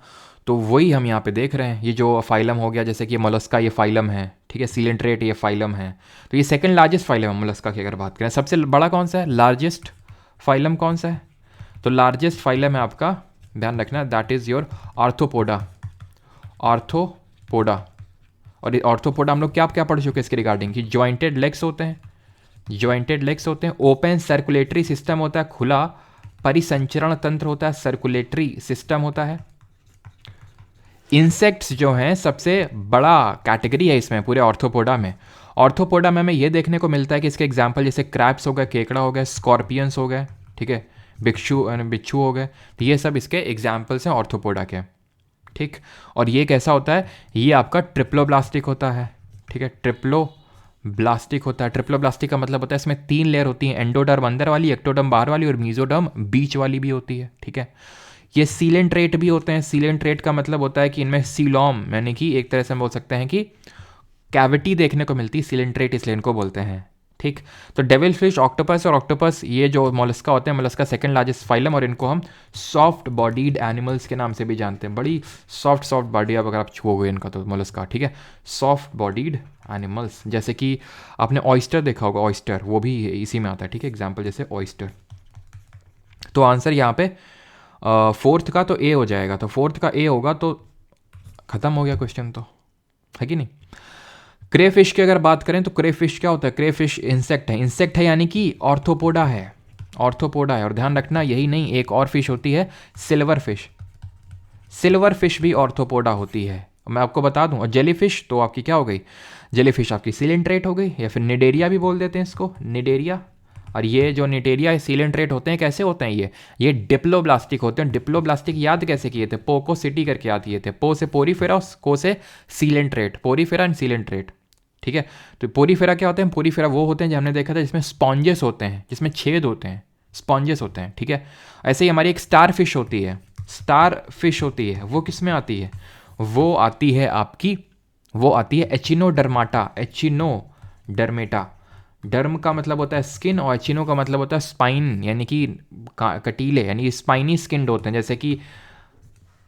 S1: तो वही हम यहाँ पे देख रहे हैं, ये जो फाइलम हो गया, जैसे कि ये मोलस्का ये फाइलम है, ठीक है, सीलेंट्रेट ये फाइलम है। तो ये सेकंड लार्जेस्ट फाइलम है मोलस्का की अगर बात करें। सबसे बड़ा कौन सा है, लार्जेस्ट फाइलम कौन सा है, तो लार्जेस्ट फाइलम है आपका, ध्यान रखना, दैट इज़ योर आर्थ्रोपोडा। और आर्थ्रोपोडा हम लोग क्या क्या पढ़ चुके हैं इसके रिगार्डिंग, कि ज्वाइंटेड लेग्स होते हैं, ओपन सर्कुलेटरी सिस्टम होता है, खुला परिसंचरण तंत्र होता है, सर्कुलेटरी सिस्टम होता है। इंसेक्ट्स जो हैं सबसे बड़ा कैटेगरी है इसमें पूरे आर्थ्रोपोडा में। आर्थ्रोपोडा में हमें ये देखने को मिलता है कि इसके एग्जाम्पल जैसे क्रैब्स हो गए, केकड़ा हो गए, स्कॉर्पियंस हो गए, ठीक है, बिच्छू हो गए, तो ये सब इसके एग्जाम्पल्स हैं आर्थ्रोपोडा के, ठीक। और ये कैसा होता है, ये आपका ट्रिप्लोब्लास्टिक होता है, ठीक है, ट्रिप्लोब्लास्टिक का मतलब होता है इसमें 3 लेयर होती हैं, एंडोडर्म अंदर वाली, एक्टोडर्म बाहर वाली और मीजोडर्म बीच वाली भी होती है, ठीक है। ये सीलेंट्रेट भी होते हैं। सीलेंट्रेट का मतलब होता है कि इनमें सीलॉम, यानी कि एक तरह से हम बोल सकते हैं कि कैविटी देखने को मिलती है, सीलेंट्रेट इसलिए इनको बोलते हैं, ठीक। तो डेविल फिश, ऑक्टोपस ये जो मोलस्का होते हैं, मोलस्का सेकंड लार्जेस्ट फाइलम, और इनको हम सॉफ्ट बॉडीड एनिमल्स के नाम से भी जानते हैं। बड़ी सॉफ्ट बॉडी अगर आप छुओगे इनका तो मोलस्का, ठीक है, सॉफ्ट बॉडीड एनिमल्स। जैसे कि आपने ऑयस्टर देखा होगा, ऑयस्टर वो भी इसी में आता है, ठीक है, एग्जाम्पल जैसे ऑयस्टर। तो आंसर यहाँ पे फोर्थ का तो ए हो जाएगा, तो फोर्थ का ए होगा, तो खत्म हो गया क्वेश्चन, तो है कि नहीं। क्रेफिश की अगर बात करें तो क्रेफिश क्या होता है, क्रेफिश इंसेक्ट है यानी कि ऑर्थोपोडा है, और ध्यान रखना यही नहीं, एक और फिश होती है सिल्वर फिश भी ऑर्थोपोडा होती है, मैं आपको बता दूं। और जेलीफिश तो आपकी क्या हो गई, जेलीफिश आपकी सीलेंट्रेट हो गई, या फिर निडेरिया भी बोल देते हैं इसको, निडेरिया। और ये जो निटेरिया सीलेंट्रेट होते हैं कैसे होते हैं, ये डिप्लोब्लास्टिक होते हैं। डिप्लोब्लास्टिक याद कैसे किए थे, पो को सिटी करके याद किए थे, पो से पोरीफेरा, को से सीलेंट्रेट, पोरीफेरा एंड सीलेंट्रेट, ठीक है। तो पोरीफेरा क्या होते हैं, पोरीफेरा वो होते हैं जो हमने देखा था जिसमें स्पॉन्जेस होते हैं, जिसमें छेद होते हैं, स्पॉन्जेस होते हैं, ठीक है। ऐसे ही हमारी एक स्टार फिश होती है, वो किस में आती है, वो आती है एचिनोडर्मेटा। डर्म का मतलब होता है स्किन, और एचिनो का मतलब होता है स्पाइन, यानी कि कटीले, यानी स्पाइनी स्किन्ड होते हैं। जैसे कि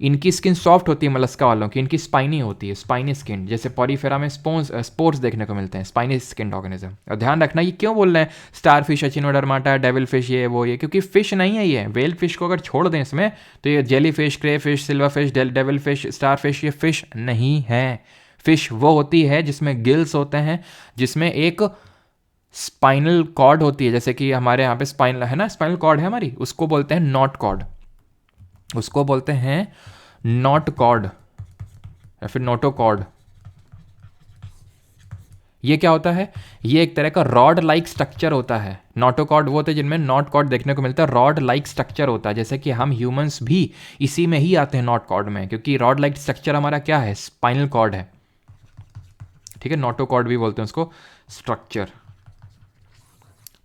S1: इनकी स्किन सॉफ्ट होती है मोलस्का वालों की, इनकी स्पाइनी होती है, स्पाइनी स्किन। जैसे पॉरीफेरा में स्पोर्स देखने को मिलते हैं, स्पाइनी स्किन ऑर्गेनिज्म। और ध्यान रखना ये क्यों बोल रहे हैं स्टार फिश, एचिनोडर्माटा, डेविल फिश, ये वो, ये क्योंकि फिश नहीं है ये। वेल फिश को अगर छोड़ दें इसमें तो ये jellyfish, crayfish, silverfish, devilfish, starfish, ये फिश नहीं है। फिश वो होती है जिसमें गिल्स होते हैं, जिसमें एक स्पाइनल कॉर्ड होती है, जैसे कि हमारे यहाँ पे स्पाइनल है ना, स्पाइनल कॉर्ड है हमारी, उसको बोलते हैं नॉट कॉर्ड, या फिर नोटोकॉर्ड। ये क्या होता है, ये एक तरह का रॉड लाइक स्ट्रक्चर होता है। नोटोकॉर्ड वो होते हैं जिनमें नॉट कॉर्ड देखने को मिलता है, रॉड लाइक स्ट्रक्चर होता है। जैसे कि हम ह्यूमंस भी इसी में ही आते हैं नॉट कॉर्ड में, क्योंकि रॉड लाइक स्ट्रक्चर हमारा क्या है, स्पाइनल कॉर्ड है, ठीक है। नोटोकॉर्ड भी बोलते हैं उसको, स्ट्रक्चर।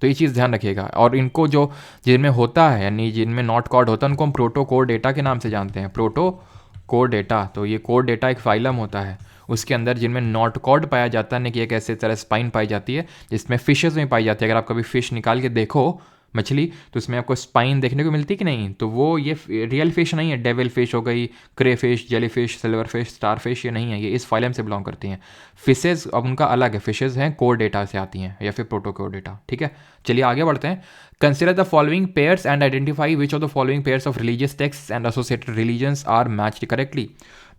S1: तो ये चीज़ ध्यान रखिएगा। और इनको जो जिनमें होता है, यानी जिनमें नॉट कॉर्ड होता है, उनको हम प्रोटोकोर्डेटा के नाम से जानते हैं, प्रोटोकोर्डेटा। तो ये कोर्डेटा एक फाइलम होता है, उसके अंदर जिनमें नॉट कॉर्ड पाया जाता है, कि एक ऐसे तरह स्पाइन पाई जाती है, जिसमें फिशेस में पाई जाती है। अगर आप कभी फिश निकाल के देखो मछली, तो उसमें आपको स्पाइन देखने को मिलती कि नहीं, तो वो ये रियल फिश नहीं है। डेविल फिश हो गई, crayfish, jellyfish, silverfish, starfish, ये नहीं है, ये इस फाइलम से बिलोंग करती हैं। फिशेज अब उनका अलग है, फिशेज हैं कोर डेटा से आती हैं या फिर प्रोटोकोर डेटा, ठीक है। चलिए आगे बढ़ते हैं। Consider the following pairs and identify which of the following pairs of religious text and associated religions are matched correctly.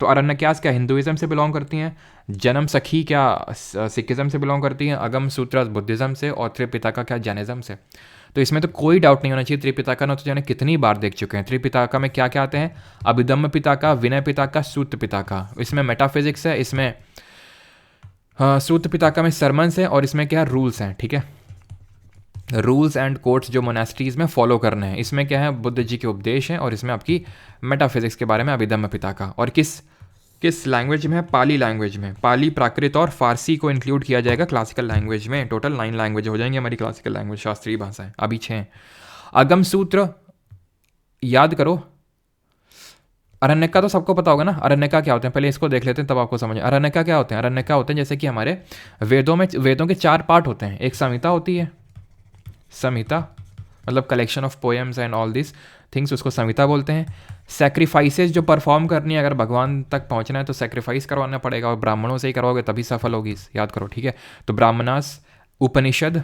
S1: तो अरण्यक्यास क्या हिंदुइज्म से बिलोंग करती हैं, जन्म सखी क्या सिखिज्म से बिलोंग करती हैं, अगम सूत्र बुद्धिज्म से, और त्रिपिटका क्या जैनिज्म से। तो इसमें तो कोई डाउट नहीं होना चाहिए, त्रिपिटका ना तो जाने कितनी बार देख चुके हैं। त्रिपिटका में क्या क्या आते हैं, अभिधम्म पिटका, विनय पिटका, सूत पिटका। इसमें मेटाफिजिक्स है, इसमें सूत पिटका में सरमन्स है, और इसमें क्या रूल्स हैं, ठीक है, रूल्स एंड कोड्स जो मोनास्ट्रीज में फॉलो करने हैं। इसमें क्या है, बुद्ध जी के उपदेश हैं, और इसमें आपकी मेटाफिजिक्स के बारे में अभिधम्म पिटका। और किस लैंग्वेज में है, पाली लैंग्वेज में। पाली, प्राकृत और फारसी को इंक्लूड किया जाएगा क्लासिकल लैंग्वेज में। टोटल 9 लैंग्वेज हो जाएंगी हमारी क्लासिकल लैंग्वेज, शास्त्रीय भाषाएं, अभी 6। अगम सूत्र याद करो। अरण्यका तो सबको पता होगा ना, अरण्यका क्या होते हैं, पहले इसको देख लेते हैं तब आपको समझ। अरण्यका क्या होते हैं, अरण्यका होते हैं जैसे कि हमारे वेदों के 4 पार्ट होते हैं। एक संहिता होती है, संहिता मतलब collection of poems and all this things, उसको संहिता बोलते हैं। सैक्रिफाइसेस जो परफॉर्म करनी है, अगर भगवान तक पहुंचना है तो सैक्रिफाइस करवाना पड़ेगा, और ब्राह्मणों से ही करवाओगे तभी सफल होगी, याद करो, ठीक है। तो ब्राह्मणास, उपनिषद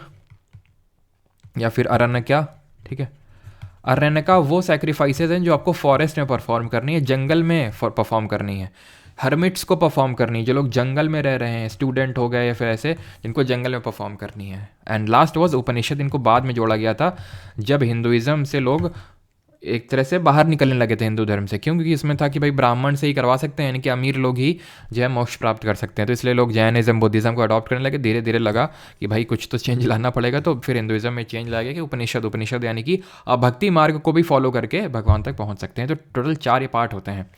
S1: या फिर अरण्यका, ठीक है। अरण्यका वो सैक्रिफाइसेस हैं जो आपको फॉरेस्ट में परफॉर्म करनी है, जंगल में परफॉर्म करनी है, हर्मिट्स को परफॉर्म करनी है, जो लोग जंगल में रह रहे हैं, स्टूडेंट हो गए या फिर ऐसे जिनको जंगल में परफॉर्म करनी है। एंड लास्ट वाज उपनिषद, इनको बाद में जोड़ा गया था जब हिंदुइज्म से लोग एक तरह से बाहर निकलने लगे थे हिंदू धर्म से। क्यों, क्योंकि इसमें था कि भाई ब्राह्मण से ही करवा सकते हैं, यानी कि अमीर लोग ही जो है मोक्ष प्राप्त कर सकते हैं। तो इसलिए लोग जैनिज्म बुद्धिज्म को अडॉप्ट करने लगे। धीरे धीरे लगा कि भाई कुछ तो चेंज लाना पड़ेगा, तो फिर हिंदुइज्म में चेंज लाया गया कि उपनिषद यानी कि आप भक्ति मार्ग को भी फॉलो करके भगवान तक पहुँच सकते हैं। तो टोटल 4 ये पार्ट होते हैं।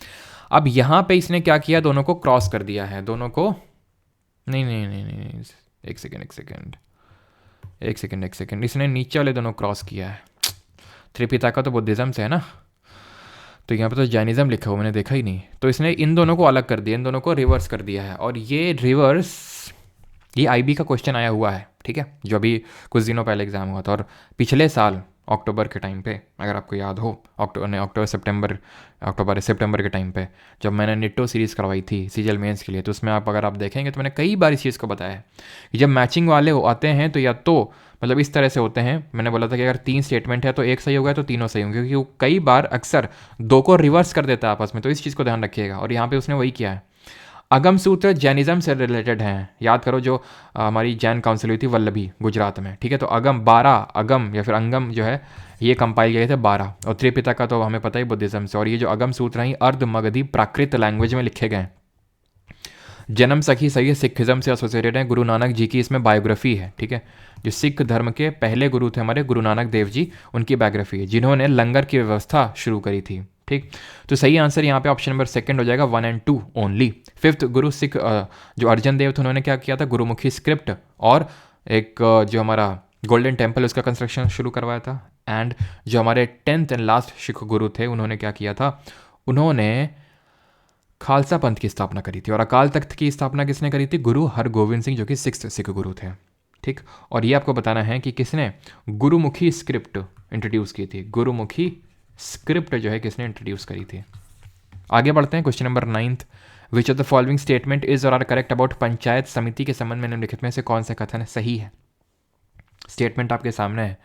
S1: अब यहाँ पे इसने क्या किया, दोनों को क्रॉस कर दिया है, दोनों को नहीं, एक सेकेंड, इसने नीचे वाले दोनों क्रॉस किया है। त्रिपिटका तो बुद्धिज्म से है ना, तो यहाँ पे तो जैनिज्म लिखा हुआ मैंने देखा ही नहीं, तो इसने इन दोनों को अलग कर दिया, इन दोनों को रिवर्स कर दिया है। और ये IB का क्वेश्चन आया हुआ है, ठीक है, जो अभी कुछ दिनों पहले एग्जाम हुआ था। और पिछले साल अक्टूबर के टाइम पे, अगर आपको याद हो, सितंबर के टाइम पे जब मैंने निट्टो सीरीज़ करवाई थी CGL मेंस के लिए, तो उसमें अगर आप देखेंगे तो मैंने कई बार इस चीज़ को बताया है कि जब मैचिंग वाले आते हैं तो या तो मतलब इस तरह से होते हैं। मैंने बोला था कि अगर 3 स्टेटमेंट है तो एक सही होगा तो तीनों सही होंगे, क्योंकि वो कई बार अक्सर 2 को रिवर्स कर देता है आपस में, तो इस चीज़ को ध्यान रखिएगा। और यहाँ पे उसने वही किया है। अगम सूत्र जैनिज्म से रिलेटेड हैं, याद करो, जो हमारी जैन काउंसिल हुई थी वल्लभी गुजरात में, ठीक है। तो 12 अगम या फिर अंगम जो है ये कंपाइल किए थे 12, और त्रिपिटका तो हमें पता ही बुद्धिज्म से। और ये जो अगम सूत्र हैं अर्ध मगधी प्राकृत लैंग्वेज में लिखे गए। जन्म सखी सही है, सिखिज्म से एसोसिएटेड है। गुरु नानक जी की इसमें बायोग्राफी है, ठीक है। जो सिख धर्म के पहले गुरु थे हमारे गुरु नानक देव जी, उनकी बायोग्राफी है, जिन्होंने लंगर की व्यवस्था शुरू करी थी, ठीक। तो सही आंसर यहाँ पे ऑप्शन नंबर 2 हो जाएगा, 1 और 2 ओनली। 5th गुरु सिख जो अर्जन देव थे, उन्होंने क्या किया था, गुरुमुखी स्क्रिप्ट और एक जो हमारा गोल्डन टेम्पल उसका कंस्ट्रक्शन शुरू करवाया था। एंड जो हमारे 10th एंड लास्ट सिख गुरु थे, उन्होंने क्या किया था, उन्होंने खालसा पंथ की स्थापना करी थी। और अकाल तख्त की स्थापना किसने करी थी, गुरु हरगोविंद सिंह, जो कि 6th सिख गुरु थे, ठीक। और ये आपको बताना है कि किसने गुरुमुखी स्क्रिप्ट इंट्रोड्यूस की थी, गुरुमुखी स्क्रिप्ट जो है किसने इंट्रोड्यूस करी थी। आगे बढ़ते हैं, question number 9th। Which of the following statement is और आर करेक्ट अबाउट पंचायत समिति के संबंध में निम्नलिखित में से कौन सा कथन सही है। स्टेटमेंट आपके सामने है।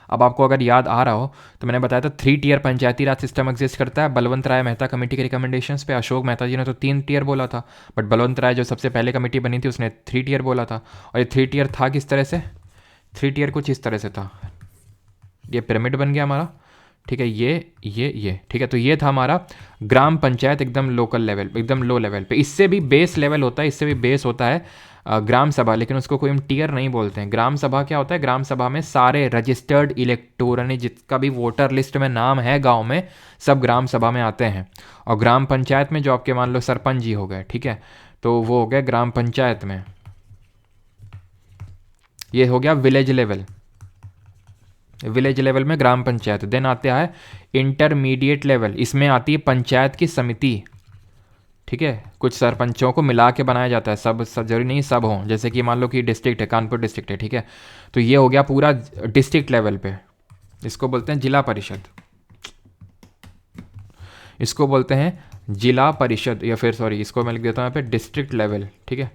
S1: अब आपको अगर याद आ रहा हो तो मैंने बताया था 3 टियर पंचायती राज सिस्टम एग्जिस्ट करता है बलवंत राय मेहता कमेटी के रिकमेंडेशंस पे। अशोक मेहता जी ने तो 3 टियर बोला था, बट बलवंत राय जो सबसे पहले कमेटी बनी थी उसने 3 टियर बोला था। और ये 3 टियर था किस तरह से, 3 टियर कुछ इस तरह से था, ये पिरामिड बन गया हमारा, ठीक है, ये ठीक है। तो ये था हमारा ग्राम पंचायत, एकदम लोकल लेवल, एकदम लो लेवल पे। इससे भी बेस लेवल होता है, इससे भी बेस होता है ग्राम सभा, लेकिन उसको कोई हम टियर नहीं बोलते हैं। ग्राम सभा क्या होता है, ग्राम सभा में सारे रजिस्टर्ड इलेक्टोर यानी जिसका भी वोटर लिस्ट में नाम है गांव में, सब ग्राम सभा में आते हैं। और ग्राम पंचायत में जो आपके मान लो सरपंच जी हो गए, ठीक है, तो वो हो गए ग्राम पंचायत में। ये हो गया विलेज लेवल, विलेज लेवल में ग्राम पंचायत। देन आता है इंटरमीडिएट लेवल, इसमें आती है पंचायत की समिति, ठीक है। कुछ सरपंचों को मिला के बनाया जाता है, सब जरूरी नहीं सब हों, जैसे कि मान लो कि डिस्ट्रिक्ट है, कानपुर डिस्ट्रिक्ट है, ठीक है, तो ये हो गया पूरा डिस्ट्रिक्ट लेवल पे, इसको बोलते हैं जिला परिषद, इसको बोलते हैं जिला परिषद, या फिर सॉरी इसको मैं लिख देता हूँ यहाँ पे डिस्ट्रिक्ट लेवल, ठीक है,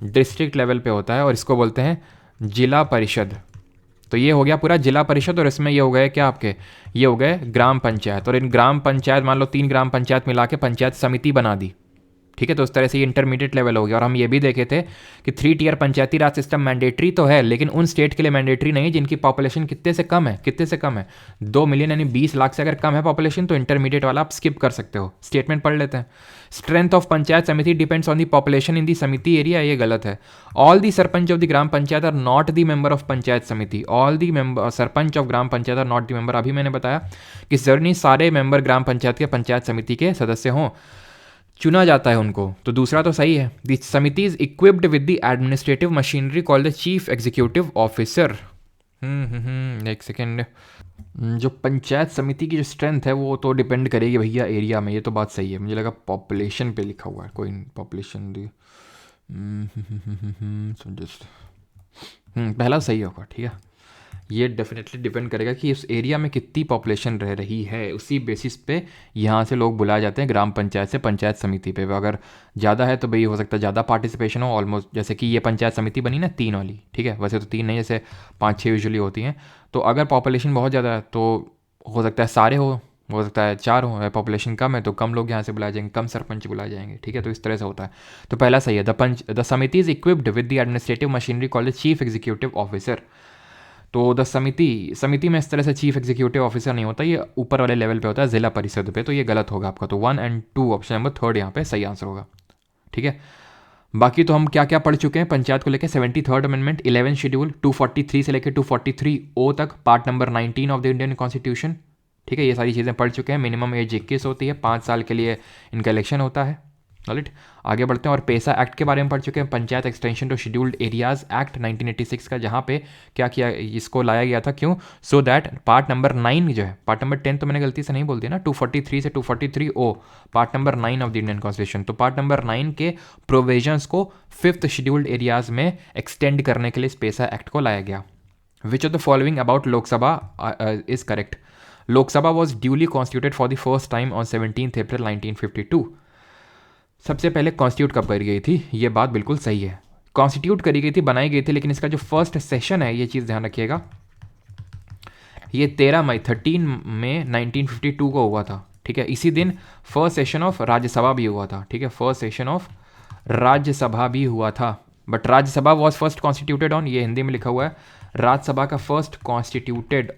S1: डिस्ट्रिक्ट लेवल पे होता है और इसको बोलते हैं जिला परिषद। तो ये हो गया पूरा जिला परिषद, और इसमें ये हो गए क्या आपके, ये हो गए ग्राम पंचायत, और इन ग्राम पंचायत मान लो 3 ग्राम पंचायत मिला के पंचायत समिति बना दी, ठीक है। तो उस तरह से ये इंटरमीडिएट लेवल हो गया। और हम ये भी देखे थे कि 3 टियर पंचायती राज सिस्टम मैंडेटरी तो है, लेकिन उन स्टेट के लिए मैंडेटरी नहीं जिनकी पॉपुलेशन कितने से कम है, कितने से कम है, 2 मिलियन यानी 20 लाख से अगर कम है पॉपुलेशन तो इंटरमीडिएट वाला आप स्किप कर सकते हो। स्टेटमेंट पढ़ लेते हैं। Strength of panchayat samiti depends on the population in the samiti area, ये गलत है। All the sarpanch of the gram panchayat are not the member of panchayat samiti, all the sarpanch of gram panchayat are not the member. अभी मैंने बताया कि जरूरी सारे मेंबर ग्राम पंचायत के पंचायत समिति के सदस्य हों, चुना जाता है उनको। तो दूसरा तो सही है। द समिति is equipped with the administrative machinery called the chief executive officer. एक सेकेंड, जो पंचायत समिति की जो स्ट्रेंथ है वो तो डिपेंड करेगी भैया एरिया में, ये तो बात सही है। मुझे लगा पॉपुलेशन पे लिखा हुआ है, कोई पॉपुलेशन दी जस्ट पहला सही होगा, ठीक है। ये डेफिनेटली डिपेंड करेगा कि उस एरिया में कितनी पॉपुलेशन रह रही है, उसी बेसिस पे यहाँ से लोग बुलाए जाते हैं ग्राम पंचायत से पंचायत समिति पे। अगर ज़्यादा है तो भाई हो सकता है ज़्यादा पार्टिसिपेशन हो, ऑलमोस्ट जैसे कि ये पंचायत समिति बनी ना 3 वाली, ठीक है, वैसे तो 3 नहीं, जैसे 5-6 यूजुअली होती हैं। तो अगर पॉपुलेशन बहुत ज़्यादा है तो हो सकता है सारे हो सकता है 4 हो, पॉपुलेशन कम है तो कम लोग यहाँ से बुलाए जाएंगे, कम सरपंच बुलाए जाएंगे, ठीक है। तो इस तरह से होता है। तो पहला सही है, द समिति is equipped with the administrative machinery called chief executive officer. तो द समिति में इस तरह से चीफ एग्जीक्यूटिव ऑफिसर नहीं होता, ये ऊपर वाले लेवल पे होता है जिला परिषद पे। तो ये गलत होगा आपका। तो 1 और 2 ऑप्शन नंबर 3 यहाँ पे सही आंसर होगा, ठीक है। बाकी तो हम क्या क्या पढ़ चुके हैं पंचायत को लेकर। 73rd अमेंडमेंट, 11 शेड्यूल, 243 से लेकर 243O तक, part number 19 of the Indian constitution, ठीक है। ये सारी चीज़ें पढ़ चुके हैं। मिनिमम एज 21 होती है, 5 साल के लिए इनका इलेक्शन होता है। राइट, आगे बढ़ते हैं। और पैसा एक्ट के बारे में पढ़ चुके हैं। Panchayat extension to scheduled areas act 1986 का, जहाँ पे क्या किया, इसको लाया गया था, क्यों, सो दैट पार्ट नंबर 9 जो है, पार्ट नंबर 10 तो मैंने गलती से नहीं बोल दिया ना, 243 से 243O, part number 9 of the Indian constitution. तो पार्ट नंबर 9 के प्रोविजंस को 5th शेड्यूल्ड एरियाज में एक्सटेंड करने के लिए पैसा एक्ट को लाया गया। विच of the following about Lok Sabha is correct. Lok Sabha was duly constituted for the first time on 17 अप्रैल 1952। सबसे पहले कॉन्स्टिट्यूट कब करी गई थी, ये बात बिल्कुल सही है। कॉन्स्टिट्यूट करी गई थी, बनाई गई थी, लेकिन इसका जो फर्स्ट सेशन है, ये चीज़ ध्यान रखिएगा, ये 13 मई 1952 को हुआ था, ठीक है। इसी दिन फर्स्ट सेशन ऑफ राज्यसभा भी हुआ था, ठीक है। फर्स्ट सेशन ऑफ राज्यसभा भी हुआ था। But Rajya Sabha was first constituted on, ये हिंदी में लिखा हुआ है, राज्यसभा का फर्स्ट कॉन्स्टिट्यूटेड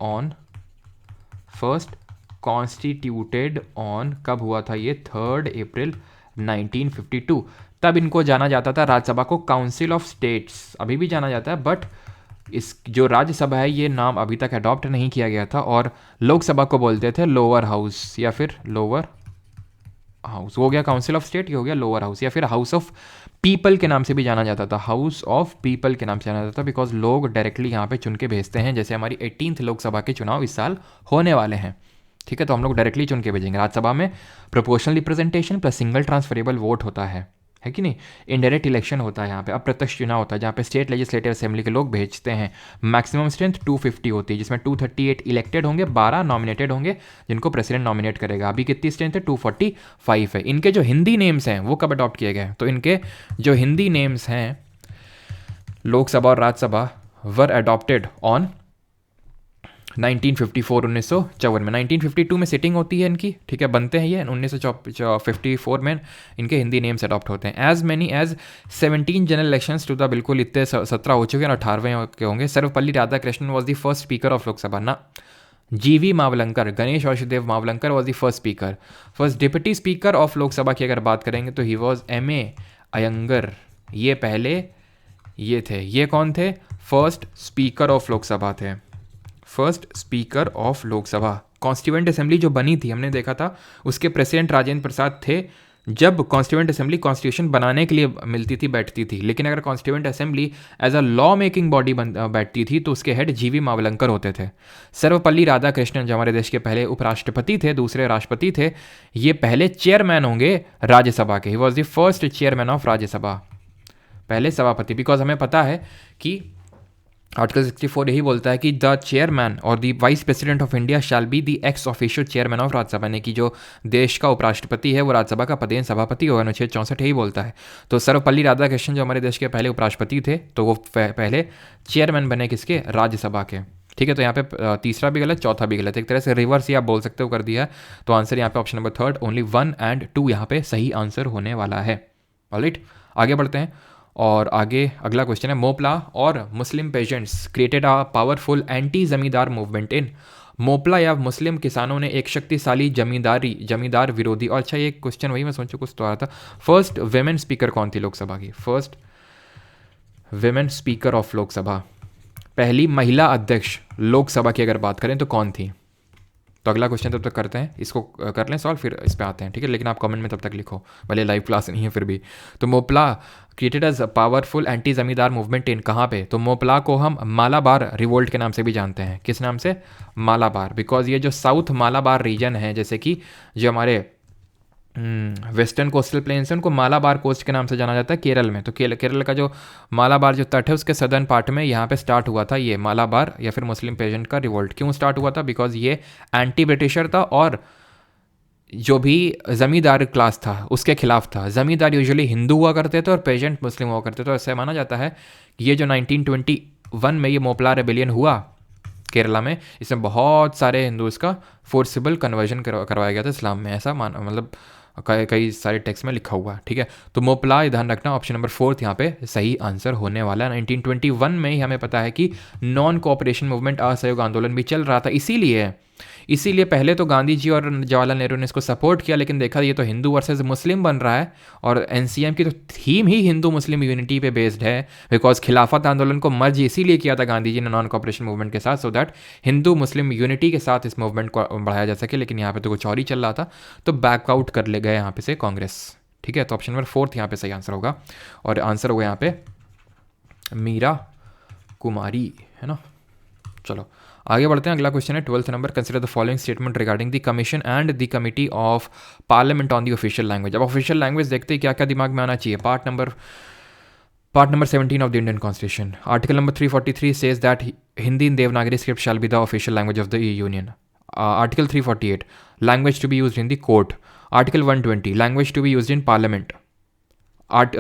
S1: ऑन कब हुआ था, ये 3 अप्रैल 1952। तब इनको जाना जाता था राज्यसभा को काउंसिल ऑफ स्टेट्स, अभी भी जाना जाता है, बट इस जो राज्यसभा है ये नाम अभी तक अडॉप्ट नहीं किया गया था। और लोकसभा को बोलते थे लोअर हाउस या फिर लोअर हाउस, हो गया काउंसिल ऑफ स्टेट, ये हो गया लोअर हाउस, या फिर हाउस ऑफ पीपल के नाम से भी जाना जाता था, हाउस ऑफ पीपल के नाम से जाना जाता था, बिकॉज लोग डायरेक्टली यहाँ पे चुन के भेजते हैं। जैसे हमारी 18th लोकसभा के चुनाव इस साल होने वाले हैं, ठीक है, तो हम लोग डायरेक्टली चुन के भेजेंगे। राज्यसभा में proportional representation plus single transferable vote होता है कि नहीं। इनडायरेक्ट इलेक्शन होता है यहाँ पे, अप्रत्यक्ष चुनाव होता है, जहाँ पे स्टेट लेजिस्लेटिव असेंबली के लोग भेजते हैं। मैक्सिमम स्ट्रेंथ 250 होती है, जिसमें 238 इलेक्टेड होंगे, 12 नॉमिनेटेड होंगे जिनको प्रेसिडेंट नॉमिनेट करेगा। अभी कितनी स्ट्रेंथ है, 245 है। इनके जो हिंदी नेम्स हैं वो कब अडॉप्ट किए गए, तो इनके जो हिंदी नेम्स हैं लोकसभा और राज्यसभा वर अडॉप्टेड ऑन 1954 1954 में। 1952 में सिटिंग होती है इनकी, ठीक है, बनते हैं ये। 1954 में इनके हिंदी नेम्स अडॉप्ट होते हैं। As many as 17 general elections to the, बिल्कुल इतने 17 हो चुके हैं और 18वें के होंगे। Sarvepalli Radhakrishnan was the first speaker of Lok Sabha ना। GV Mavalankar, Ganesh Vasudev Mavalankar was the first speaker. First deputy speaker of Lok Sabha की अगर बात करेंगे तो ही वॉज MA अयंगर, ये पहले ये थे। ये कौन थे, फर्स्ट स्पीकर ऑफ लोकसभा थे, first speaker of Lok Sabha. Constituent assembly जो बनी थी हमने देखा था, उसके प्रेसिडेंट राजेंद्र प्रसाद थे। जब कॉन्स्टिट्यूएंट असेंबली कॉन्स्टिट्यूशन बनाने के लिए मिलती थी, बैठती थी, लेकिन अगर constituent assembly as a law making body बैठती थी तो उसके हेड GV मावलंकर होते थे। सर्वपल्ली राधाकृष्णन जो हमारे देश के पहले उपराष्ट्रपति थे, दूसरे राष्ट्रपति थे, ये पहले चेयरमैन होंगे राज्यसभा के। He was the first chairman of Rajya Sabha, पहले सभापति। बिकॉज हमें पता है कि आर्टिकल 64 यही बोलता है कि द चेयरमैन और the vice president of India shall be the x official chairman of Rajya Sabha, यानी कि जो देश का उपराष्ट्रपति है वो राज्यसभा का पदेन सभापति होगा। अनुच्छेद 64 यही बोलता है। तो सर्वपल्ली राधाकृष्णन जो हमारे देश के पहले उपराष्ट्रपति थे, तो वो पहले चेयरमैन बने किसके, राज्यसभा के। ठीक है, तो यहाँ पे तीसरा भी गलत, चौथा भी गलत, एक तरह से रिवर्स ही आप बोल सकते हो कर दिया है। तो आंसर यहाँ पे ऑप्शन नंबर 3, ओनली 1 और 2 यहाँ पे सही आंसर होने वाला है। ऑलराइट, आगे बढ़ते हैं और आगे अगला क्वेश्चन है, मोपला और Muslim peasants created a powerful anti zamindar movement in. Moplah या मुस्लिम किसानों ने एक शक्तिशाली जमींदार विरोधी, और अच्छा ये क्वेश्चन वही मैं सोचूं कुछ तो आ रहा था। फर्स्ट वेमेन स्पीकर कौन थी लोकसभा की, first women speaker of Lok Sabha, पहली महिला अध्यक्ष लोकसभा की अगर बात करें तो कौन थी। तो अगला क्वेश्चन तब तक करते हैं, इसको कर लें सॉल्व, फिर इस पे आते हैं। ठीक है, लेकिन आप कमेंट में तब तक लिखो, भले लाइव क्लास नहीं है फिर भी। तो Moplah created as powerful anti zamindar movement in, कहाँ पे, तो मोपला को हम मालाबार रिवोल्ट के नाम से भी जानते हैं। किस नाम से, मालाबार, बिकॉज ये जो साउथ मालाबार रीजन है, जैसे कि जो हमारे वेस्टर्न कोस्टल प्लेन्स है उनको मालाबार कोस्ट के नाम से जाना जाता है केरल में। तो केरल का जो मालाबार जो तट है उसके सदर्न पार्ट में यहाँ पे स्टार्ट हुआ था ये मालाबार या फिर मुस्लिम पेजेंट का रिवोल्ट। क्यों स्टार्ट हुआ था, बिकॉज ये एंटी ब्रिटिशर था और जो भी ज़मींदार क्लास था उसके खिलाफ था। ज़मींदार यूजुअली हिंदू हुआ करते थे और पेजेंट मुस्लिम हुआ करते थे। तो ऐसा माना जाता है कि ये जो 1921 में ये मोपला रेबेलियन हुआ केरला में, इसमें बहुत सारे हिंदूज़ का फोर्सिबल कन्वर्जन करवाया गया था इस्लाम में, ऐसा मतलब कई सारे टेक्स्ट में लिखा हुआ है। ठीक है, तो मोपला ध्यान रखना, ऑप्शन नंबर 4 यहाँ पे सही आंसर होने वाला है। 1921 में ही हमें पता है कि नॉन कोऑपरेशन मूवमेंट, असहयोग आंदोलन भी चल रहा था। इसीलिए पहले तो गांधी जी और जवाहरलाल नेहरू ने इसको सपोर्ट किया, लेकिन देखा ये तो हिंदू वर्सेस मुस्लिम बन रहा है और एनसीएम की तो थीम ही हिंदू मुस्लिम यूनिटी पे बेस्ड है। बिकॉज खिलाफत आंदोलन को मर्ज इसीलिए किया था गांधी जी ने नॉन कोऑपरेशन मूवमेंट के साथ, so that Hindu Muslim unity के साथ इस मूवमेंट को बढ़ाया जा सके। लेकिन यहाँ पे तो कुछ और ही चल रहा था, तो बैकआउट कर ले गए यहाँ पे से कांग्रेस। ठीक है, तो ऑप्शन नंबर 4 यहाँ पे सही आंसर होगा और आंसर होगा यहाँ पे मीरा कुमारी, है ना। चलो आगे बढ़ते हैं, अगला क्वेश्चन है 12th number, consider the following statement regarding the commission and the committee of parliament on the official language. अब ऑफिशियल लैंग्वेज देखते हैं क्या क्या दिमाग में आना चाहिए। Part number 17 of the Indian constitution, article number 343 says that Hindi in Devanagari script shall be the official language of the union. Article 348 language to be used in the court. Article 120 language to be used in parliament.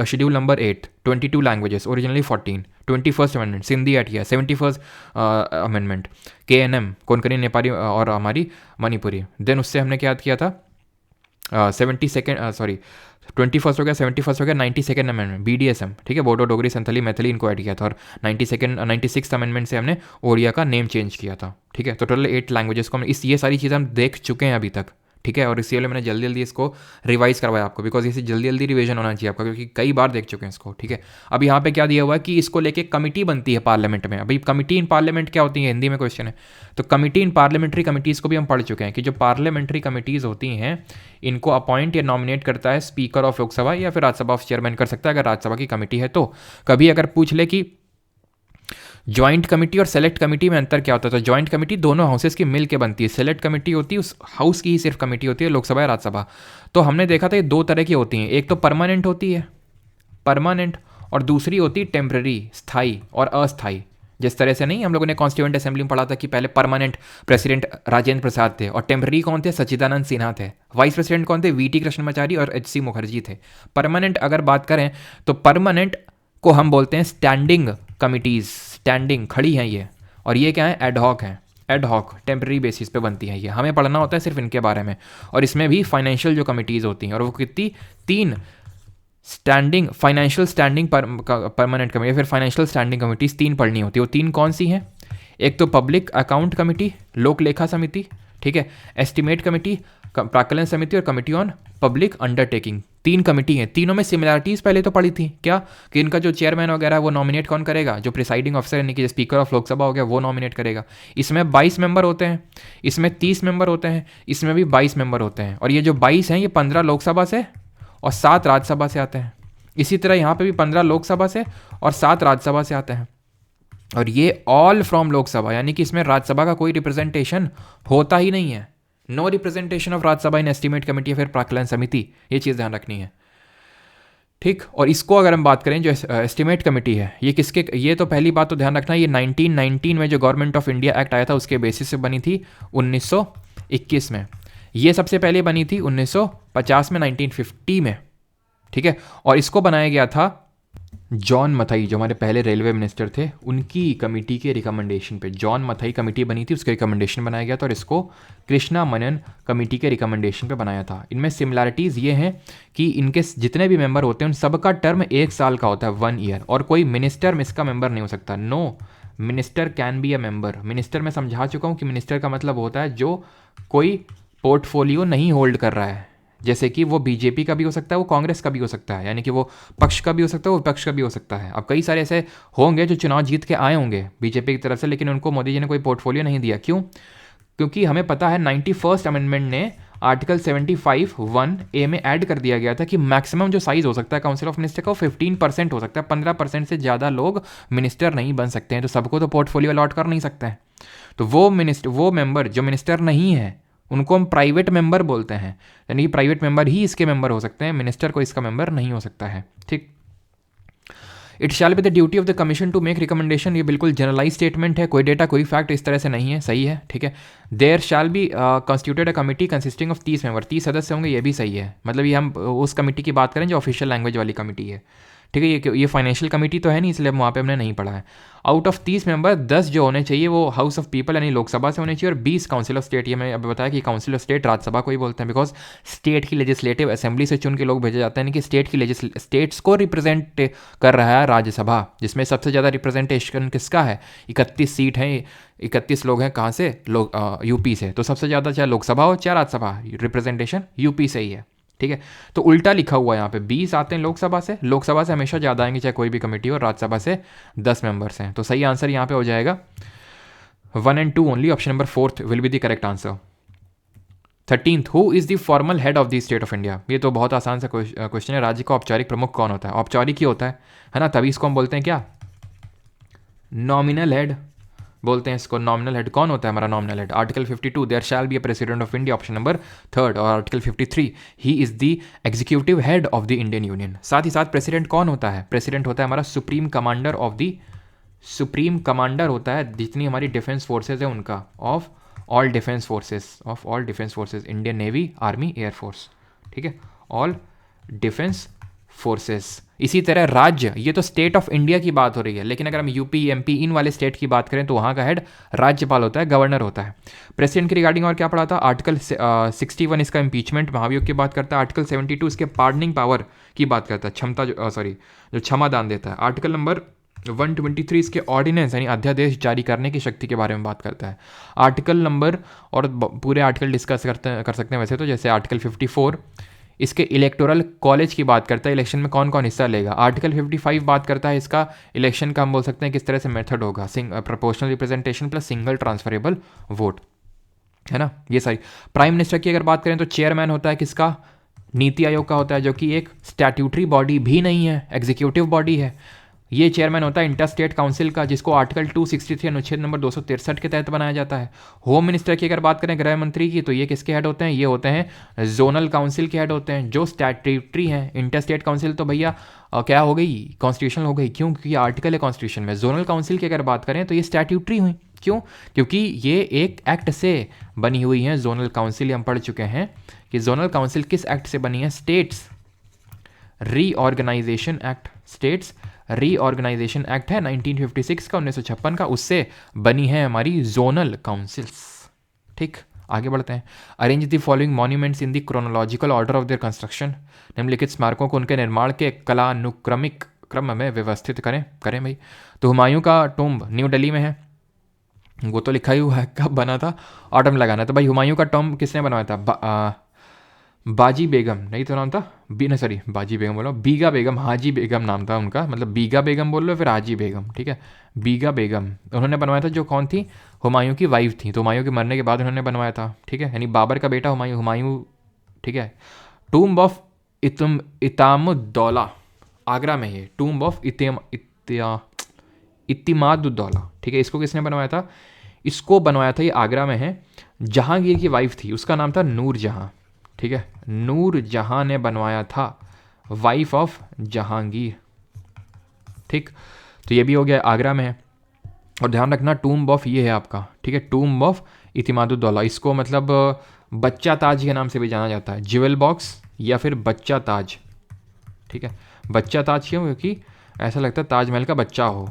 S1: Schedule number 8 22 languages, originally 14। 21st amendment Sindhi eight year, 71st amendment KNM Konkani Nepali और हमारी Manipuri. Then उससे हमने क्या किया था 21st हो गया, 71st हो गया, 92nd अमेंडमेंट BDSM, ठीक है, बोडो डोगरी संथली मैथिली इनको ऐड किया था और 96th अमेंडमेंट से हमने ओडिया का नेम चेंज किया था। ठीक है, तो टोटल 8 लैंग्वेजेस को हम ये सारी चीज़ें हम देख चुके हैं अभी तक। ठीक है, और इसीलिए मैंने जल्दी इसको रिवाइज करवाया आपको, बिकॉज इसे जल्दी रिवीजन होना चाहिए आपका, क्योंकि कई बार देख चुके हैं इसको। ठीक है, अब यहाँ पे क्या दिया हुआ है कि इसको लेके कमिटी बनती है पार्लियामेंट में। अभी कमिटी इन पार्लियामेंट क्या होती है, हिंदी में क्वेश्चन है, तो कमिटी इन पार्लियामेंट्री कमिटीज़ को भी हम पढ़ चुके हैं कि जो पार्लियामेंट्री कमिटीज़ होती हैं इनको अपॉइंट या नॉमिनेट करता है स्पीकर ऑफ लोकसभा या फिर राज्यसभा ऑफ चेयरमैन कर सकता है अगर राज्यसभा की कमिटी है। तो कभी अगर पूछ ले कि ज्वाइंट कमेटी और सेलेक्ट कमेटी में अंतर क्या होता है, तो ज्वाइंट कमेटी दोनों हाउसेस की मिल के बनती है, सेलेक्ट कमेटी होती है उस हाउस की ही सिर्फ कमेटी होती है, लोकसभा या राज्यसभा। तो हमने देखा था ये 2 तरह की होती हैं, एक तो परमानेंट होती है, परमानेंट, और दूसरी होती है टेम्पररी, स्थायी और अस्थायी। जिस तरह से नहीं हम लोगों ने कॉन्स्टिट्यूएंट असेंबली में पढ़ा था कि पहले परमानेंट प्रेसिडेंट राजेंद्र प्रसाद थे और टेम्पररी कौन थे, सच्चिदानंद सिन्हा थे। वाइस प्रेसिडेंट कौन थे, VT कृष्णमाचारी और HC मुखर्जी थे। परमानेंट अगर बात करें तो परमानेंट को हम बोलते हैं स्टैंडिंग कमिटीज़, स्टैंडिंग खड़ी हैं ये, और ये क्या है, एडहॉक हैं, एडहॉक टेम्पररी बेसिस पे बनती है ये। हमें पढ़ना होता है सिर्फ इनके बारे में। और इसमें भी फाइनेंशियल जो कमिटीज़ होती हैं, और वो कितनी 3 standing, financial standing permanent committee, फिर फाइनेंशियल स्टैंडिंग कमिटीज़ 3 पढ़नी होती है। वो 3 कौन सी हैं, एक तो पब्लिक अकाउंट कमेटी, लोक लेखा समिति, ठीक है, एस्टिमेट कमेटी, प्राक्कलन समिति और committee on public undertaking. 3 committee हैं, तीनों में सिमिलरिटीज़ पहले तो पड़ी थी क्या, कि इनका जो चेयरमैन वगैरह है वो नॉमिनेट कौन करेगा, जो प्रिसाइडिंग ऑफिसर यानी कि स्पीकर ऑफ लोकसभा हो गया वो नॉमिनेट करेगा। इसमें 22 मेंबर होते हैं, इसमें 30 मेंबर होते हैं, इसमें भी 22 मेंबर होते हैं। और ये जो 22 हैं ये 15 लोकसभा से और 7 राज्यसभा से आते हैं। इसी तरह यहाँ पे भी 15 लोकसभा से और 7 राज्यसभा से आते हैं। और ये ऑल फ्रॉम लोकसभा, यानी कि इसमें राज्यसभा का कोई रिप्रेजेंटेशन होता ही नहीं है। No representation of Rajya Sabha in estimate committee या फिर प्राक्कलन समिति, ये चीज़ ध्यान रखनी है। ठीक। और इसको अगर हम बात करें, जो एस्टिमेट कमेटी है, ये किसके, ये तो पहली बात तो ध्यान रखना, ये 1919 में जो गवर्नमेंट ऑफ इंडिया एक्ट आया था उसके बेसिस से बनी थी 1921 में। ये सबसे पहले बनी थी 1950 में, 1950 में, ठीक है। और इसको बनाया गया था जॉन मथाई, जो हमारे पहले रेलवे मिनिस्टर थे, उनकी कमेटी के रिकमेंडेशन पे जॉन मथाई कमेटी बनी थी, उसके रिकमेंडेशन बनाया गया था। और इसको कृष्णा मनन कमेटी के रिकमेंडेशन पे बनाया था। इनमें सिमिलैरिटीज़ ये हैं कि इनके जितने भी मेंबर होते हैं उन सबका टर्म 1 साल का होता है, 1 ईयर। और कोई मिनिस्टर इसका मेंबर नहीं हो सकता। No minister can be a member. Minister मैं समझा चुका हूँ कि मिनिस्टर का मतलब होता है जो कोई पोर्टफोलियो नहीं होल्ड कर रहा है, जैसे कि वो बीजेपी का भी हो सकता है, वो कांग्रेस का भी हो सकता है, यानी कि वो पक्ष का भी हो सकता है, वो विपक्ष का भी हो सकता है। अब कई सारे ऐसे होंगे जो चुनाव जीत के आए होंगे बीजेपी की तरफ से, लेकिन उनको मोदी जी ने कोई पोर्टफोलियो नहीं दिया। क्यों? क्योंकि हमें पता है 91st अमेंडमेंट ने आर्टिकल 75(1)(a) में ऐड कर दिया गया था कि मैक्सिमम जो साइज हो सकता है काउंसिल ऑफ मिनिस्टर का वो 15% हो सकता है। 15% से ज़्यादा लोग मिनिस्टर नहीं बन सकते हैं, तो सबको तो पोर्टफोलियो अलॉट कर नहीं सकते हैं। तो वो मेंबर जो मिनिस्टर नहीं है उनको हम प्राइवेट मेंबर बोलते हैं, यानी कि प्राइवेट मेंबर ही इसके मेंबर हो सकते हैं, मिनिस्टर को इसका मेंबर नहीं हो सकता है। ठीक। It shall be the duty of the commission to make recommendation, ये बिल्कुल जनरलाइज स्टेटमेंट है, कोई डेटा कोई फैक्ट इस तरह से नहीं है, सही है, ठीक है। There shall be constituted a committee consisting of 30 member, 30 सदस्य होंगे, ये भी सही है। मतलब ये हम उस कमेटी की बात करें जो ऑफिशियल लैंग्वेज वाली कमेटी है, ठीक है। ये फाइनेंशियल कमेटी तो है नहीं, इसलिए वहाँ पे हमने नहीं पढ़ा है। आउट ऑफ 30 मेंबर 10 जो होने चाहिए वो हाउस ऑफ पीपल यानी लोकसभा से होने चाहिए, और 20 काउंसिल ऑफ स्टेट। ये मैं अभी बताया कि काउंसिल ऑफ स्टेट राज्यसभा को ही बोलते हैं, बिकॉज स्टेट की लेजिस्लेटिव असेंबली से चुन के लोग भेजे जाते हैं, यानी कि स्टेट्स को रिप्रेजेंट कर रहा है राज्यसभा, जिसमें सबसे ज़्यादा रिप्रेजेंटेशन किसका है? 31 सीट हैं, 31 लोग हैं, कहाँ से? लोग यूपी से। तो सबसे ज़्यादा चाहे लोकसभा हो चाहे राज्यसभा, रिप्रेजेंटेशन यूपी से ही है, ठीक है। तो उल्टा लिखा हुआ है यहाँ पे, 20 आते हैं लोकसभा से, लोकसभा से हमेशा ज़्यादा आएंगे चाहे कोई भी कमेटी हो, राज्यसभा से 10 मेंबर्स हैं। तो सही आंसर यहाँ पे हो जाएगा 1 and 2 only, option number 4 will be the correct answer. 13th, who is the formal head of the state of India. ये तो बहुत आसान सा क्वेश्चन है। राज्य का औपचारिक प्रमुख कौन होता है? औपचारिक ही होता है ना, तभी इसको हम बोलते हैं क्या? नॉमिनल हेड बोलते हैं इसको। नॉमिनल हेड कौन होता है हमारा nominal head? Article 52, there shall be a president of India, option number 3। और article 53, he is the executive head of the Indian union. साथ ही साथ प्रेसिडेंट कौन होता है? प्रेसिडेंट होता है हमारा supreme commander of the, supreme commander होता है जितनी हमारी डिफेंस फोर्सेज है उनका, of all defence forces, Indian navy, army, air force, ठीक है, ऑल डिफेंस फोर्सेस। इसी तरह राज्य, ये तो स्टेट ऑफ इंडिया की बात हो रही है, लेकिन अगर हम यूपी, एमपी इन वाले स्टेट की बात करें तो वहाँ का हेड राज्यपाल होता है, गवर्नर होता है। प्रेसिडेंट की रिगार्डिंग और क्या पढ़ा था? आर्टिकल 61 इसका इम्पीचमेंट महाभियोग की बात करता है। आर्टिकल 72 इसके पार्डनिंग पावर की बात करता है, क्षमता जो क्षमादान देता है। आर्टिकल नंबर 123 इसके ऑर्डिनेंस यानी अध्यादेश जारी करने की शक्ति के बारे में बात करता है। आर्टिकल नंबर और पूरे आर्टिकल डिस्कस कर सकते हैं वैसे तो, जैसे आर्टिकल 54 इसके इलेक्टोरल कॉलेज की बात करता है, इलेक्शन में कौन कौन हिस्सा लेगा। आर्टिकल 55 बात करता है इसका इलेक्शन का, हम बोल सकते हैं किस तरह से मेथड होगा, proportional representation plus single transferable vote, है ना। ये सारी। प्राइम मिनिस्टर की अगर बात करें तो चेयरमैन होता है किसका? नीति आयोग का होता है, जो कि एक स्टैट्यूटरी बॉडी भी नहीं है, एग्जीक्यूटिव बॉडी है। ये चेयरमैन होता है इंटर स्टेट काउंसिल का, जिसको आर्टिकल 263 अनुच्छेद नंबर 263 के तहत बनाया जाता है। होम मिनिस्टर की अगर बात करें, गृह मंत्री की, तो ये किसके हेड होते हैं? ये होते हैं जोनल काउंसिल के हेड होते हैं, जो स्टैट्यूटरी हैं। इंटर स्टेट काउंसिल तो भैया क्या हो गई? कॉन्स्टिट्यूशनल हो गई। क्यों? क्योंकि आर्टिकल है कॉन्स्टिट्यूशन में। जोनल काउंसिल की अगर बात करें तो ये स्टैट्यूटरी हुई। क्यों? क्योंकि ये एक एक्ट से बनी हुई हैं जोनल काउंसिल। हम पढ़ चुके हैं कि जोनल काउंसिल किस एक्ट से बनी है? States reorganisation act, states reorganisation act है 1956 का, 1956 का, उससे बनी है हमारी जोनल काउंसिल्स। ठीक, आगे बढ़ते हैं। Arrange the following monuments in the chronological order of their construction. निम्नलिखित स्मारकों को उनके निर्माण के कलानुक्रमिक क्रम में व्यवस्थित करें भाई। तो हुमायूं का टूम्ब न्यू दिल्ली में है, वो तो लिखा ही हुआ है, कब बना था? ऑटम लगाना। तो भाई हुमायूं का टॉम्ब किसने बनवाया था? बाजी बेगम, नहीं तो नाम था बाजी बेगम बोलो, बीगा बेगम, हाजी बेगम नाम था उनका, मतलब बीगा बेगम बोल लो फिर हाजी बेगम, ठीक है, बीगा बेगम उन्होंने बनवाया था, जो कौन थी? हुमायूं की वाइफ थी। तो हुमायूं के मरने के बाद उन्होंने बनवाया था, ठीक है, यानी बाबर का बेटा हुमायूं, ठीक है। टूम्ब ऑफ इतामुद्दौला आगरा में, ये टूम्ब ऑफ इतिमादुद्दौला, ठीक है। इसको किसने बनवाया था? इसको बनवाया था, ये आगरा में है, जहांगीर की वाइफ थी, उसका नाम था नूर जहां, ठीक है, नूर जहां ने बनवाया था। Wife of Jahangir. ठीक, तो ये भी हो गया, आगरा में है। और ध्यान रखना टूम्ब ऑफ ये है आपका, ठीक है, टूम्ब ऑफ इतिमादुद्दौला। इसको मतलब बच्चा ताज के नाम से भी जाना जाता है, ज्वेल बॉक्स या फिर बच्चा ताज। ठीक है, बच्चा ताज क्यों? क्योंकि ऐसा लगता है ताजमहल का बच्चा हो,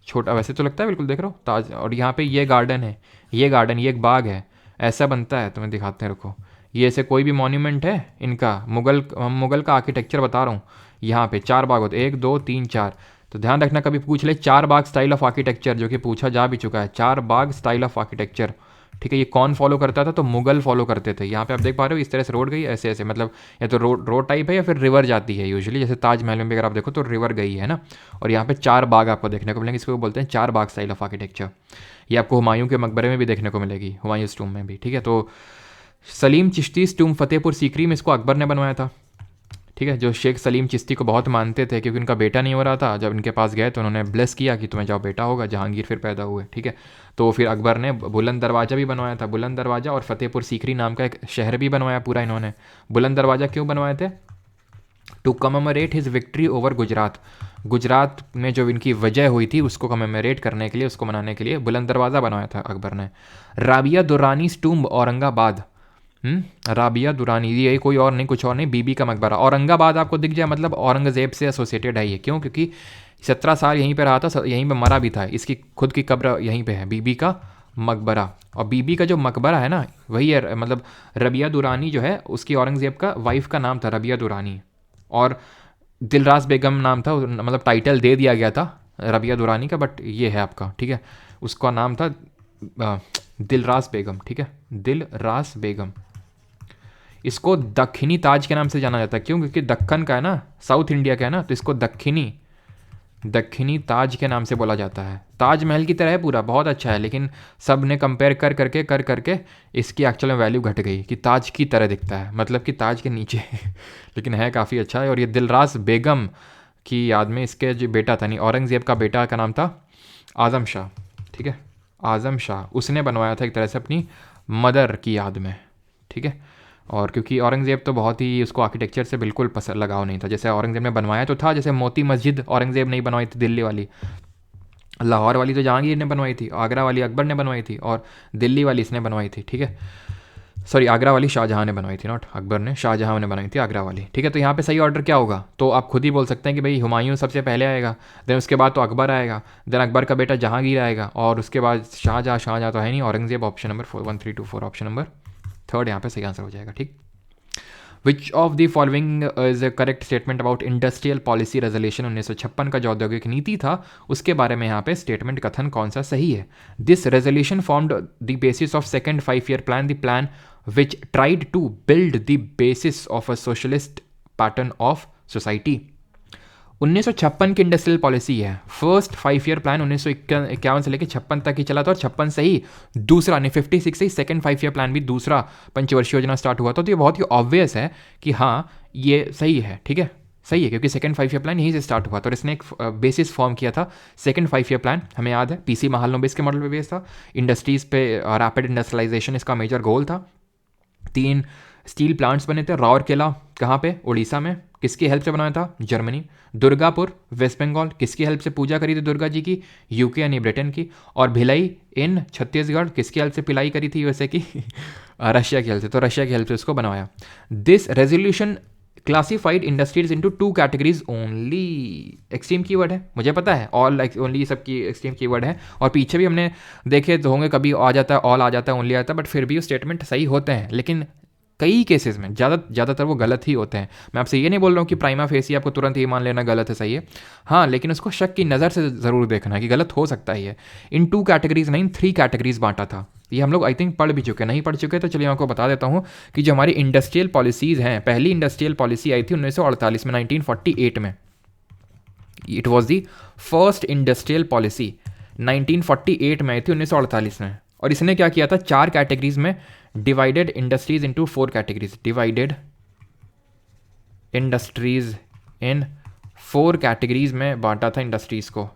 S1: छोटा वैसे तो लगता है बिल्कुल, देख रहे हो ताज। और यहाँ पे ये गार्डन है, ये गार्डन, ये एक बाग है, ऐसा बनता है, तुम्हें दिखाते हैं, रुको। ये ऐसे कोई भी मॉन्यूमेंट है इनका, मुगल का आर्किटेक्चर बता रहा हूँ। यहाँ पे 4 बाग होते, 1 2 3 4। तो ध्यान रखना कभी पूछ ले 4 बाग स्टाइल ऑफ आर्किटेक्चर, जो कि पूछा जा भी चुका है, 4 बाग स्टाइल ऑफ आर्किटेक्चर। ठीक है, ये कौन फॉलो करता था? तो मुगल फॉलो करते थे। यहाँ पे आप देख पा रहे हो इस तरह से रोड गई, ऐसे ऐसे, मतलब या तो रोड टाइप है या फिर रिवर जाती है यूजुअली, जैसे ताजमहल में भी अगर आप देखो तो रिवर गई है ना। और यहाँ पे 4 बाग आपको देखने को मिलेंगे, इसको बोलते हैं 4 बाग स्टाइल ऑफ आर्किटेक्चर। ये आपको हुमायूं के मकबरे में भी देखने को मिलेगी, हुमायूं टूम में भी। ठीक है, तो सलीम चिश्ती टूम फतेहपुर सीकरी में, इसको अकबर ने बनवाया था। ठीक है, जो शेख सलीम चिश्ती को बहुत मानते थे, क्योंकि उनका बेटा नहीं हो रहा था, जब इनके पास गए तो उन्होंने ब्लेस किया कि तुम्हें जाओ बेटा होगा, जहांगीर फिर पैदा हुए। ठीक है, तो फिर अकबर ने बुलंद दरवाज़ा भी बनवाया था, बुलंद दरवाज़ा, और फतेहपुर सीकरी नाम का एक शहर भी बनवाया पूरा इन्होंने। बुलंद दरवाज़ा क्यों बनवाए थे? To commemorate his victory over Gujarat. Gujarat में जो इनकी वजह हुई थी उसको कमेमोरेट करने के लिए, उसको मनाने के लिए बुलंद दरवाज़ा बनवाया था अकबर ने। राबिया दुरानी टूम्ब औरंगाबाद। राबिया दुरानी, ये कोई और नहीं, कुछ और नहीं, बीबी का मकबरा। औरंगाबाद आपको दिख जाए मतलब औरंगज़ेब से एसोसिएटेड है ये। क्यों? क्योंकि 17 साल यहीं पे रहा था, यहीं पे मरा भी था, इसकी खुद की कब्र यहीं पे है, बीबी का मकबरा। और बीबी का जो मकबरा है ना, वही है, मतलब रबिया दुरानी जो है उसकी औरंगज़ेब का वाइफ का नाम था रबिया दुरानी, और दिलरास बेगम नाम था, मतलब टाइटल दे दिया गया था रबिया दुरानी का, बट ये है आपका। ठीक है, उसका नाम था दिलरास बेगम। ठीक है, दिलरास बेगम। इसको दक्षिणी ताज के नाम से जाना जाता है। क्यों? क्योंकि दक्कन का है ना, साउथ इंडिया का है ना, तो इसको दक्षिणी ताज के नाम से बोला जाता है। ताजमहल की तरह है पूरा, बहुत अच्छा है, लेकिन सब ने कंपेयर कर करके इसकी एक्चुअल में वैल्यू घट गई कि ताज की तरह दिखता है, मतलब कि ताज के नीचे लेकिन है काफ़ी अच्छा है। और ये दिलरास बेगम की याद में इसके जो बेटा था, नहीं औरंगज़ेब का बेटा का नाम था आज़म शाह। ठीक है, आज़म शाह, उसने बनवाया था एक तरह से अपनी मदर की याद में। ठीक है, और क्योंकि औरंगज़ेब तो बहुत ही, उसको आर्किटेक्चर से बिल्कुल पसंद लगाव नहीं था। जैसे औरंगज़ेब ने बनवाया तो था, जैसे मोती मस्जिद औरंगज़ेब नहीं बनवाई थी, दिल्ली वाली, लाहौर वाली तो जहांगीर ने बनवाई थी, आगरा वाली अकबर ने बनवाई थी, और दिल्ली वाली इसने बनवाई थी। ठीक है, सॉरी, आगरा वाली शाहजहाँ ने बनवाई थी, नॉट अकबर ने, शाहजहाँ ने बनाई थी आगरा वाली। ठीक है, तो यहाँ पे सही ऑर्डर क्या होगा? तो आप खुद ही बोल सकते हैं कि भाई हुमायूं सबसे पहले आएगा, देन उसके बाद तो अकबर आएगा, देन अकबर का बेटा जहांगीर आएगा, और उसके बाद शाहजहाँ तो है नहीं, Aurangzeb. Option number 4, 1 3 2 4, option number 3 यहाँ पे सही आंसर हो जाएगा। ठीक, विच of the following is a correct statement about industrial policy resolution 1956 का जो औद्योगिक नीति था उसके बारे में यहाँ पे स्टेटमेंट कथन कौन सा सही है? This resolution formed the basis of second 5-year plan, the plan which tried to build the basis of a socialist pattern of society. 1956 की इंडस्ट्रियल पॉलिसी है, फर्स्ट 5-year प्लान 1951 से लेकर 56 तक ही चला था, और 56 से ही दूसरा नहीं 56 से ही सेकेंड 5-year प्लान भी, दूसरा पंचवर्षीय योजना स्टार्ट हुआ था। तो ये बहुत ही ऑब्वियस है कि हाँ ये सही है। ठीक है, सही है, क्योंकि सेकेंड 5-year प्लान यहीं से स्टार्ट हुआ था, और इसने एक बेसिस फॉर्म किया था। सेकेंड 5-year प्लान हमें याद है, पीसी महालनोबिस के मॉडल पे बेस था, इंडस्ट्रीज़ पे रैपिड इंडस्ट्रियलाइजेशन इसका मेजर गोल था। 3 स्टील प्लांट्स बने थे, राउरकेला कहाँ पे? उड़ीसा में, किसकी हेल्प से बनाया था? जर्मनी। दुर्गापुर वेस्ट बंगाल, किसकी हेल्प से पूजा करी थी दुर्गा जी की? यूके यानी ब्रिटेन की। और भिलाई इन छत्तीसगढ़, किसकी हेल्प से पिलाई करी थी यूएसए की? रशिया की हेल्प से, तो रशिया की हेल्प से उसको बनवाया। This resolution classified industries into 2 categories only. Extreme keyword है, मुझे पता है, ऑल ओनली सबकी एक्सट्रीम कीवर्ड है, और पीछे भी हमने देखे तो होंगे, कभी आ जाता है ऑल, आ जाता है ओनली आता है, बट फिर भी वो स्टेटमेंट सही होते हैं, लेकिन कई केसेस में ज़्यादातर वो गलत ही होते हैं। मैं आपसे ये नहीं बोल रहा हूँ कि प्राइमा फेसी आपको तुरंत ये मान लेना गलत है, सही है, हाँ, लेकिन उसको शक की नज़र से ज़रूर देखना कि गलत हो सकता है। इन 2 कैटेगरीज नहीं 3 कैटेगरीज बांटा था। ये हम लोग आई थिंक पढ़ भी चुके, नहीं पढ़ चुके तो चलिए मैं आपको बता देता हूँ कि जो हमारी इंडस्ट्रियल पॉलिसीज़ हैं, पहली इंडस्ट्रियल पॉलिसी आई थी 1948 में, 1948 में। It was the first industrial policy, 1948 में आई थी, 1948 में। और इसने क्या किया था? 4 कैटेगरीज में divided industries into 4 categories, divided industries इन 4 कैटेगरीज में बांटा था इंडस्ट्रीज को।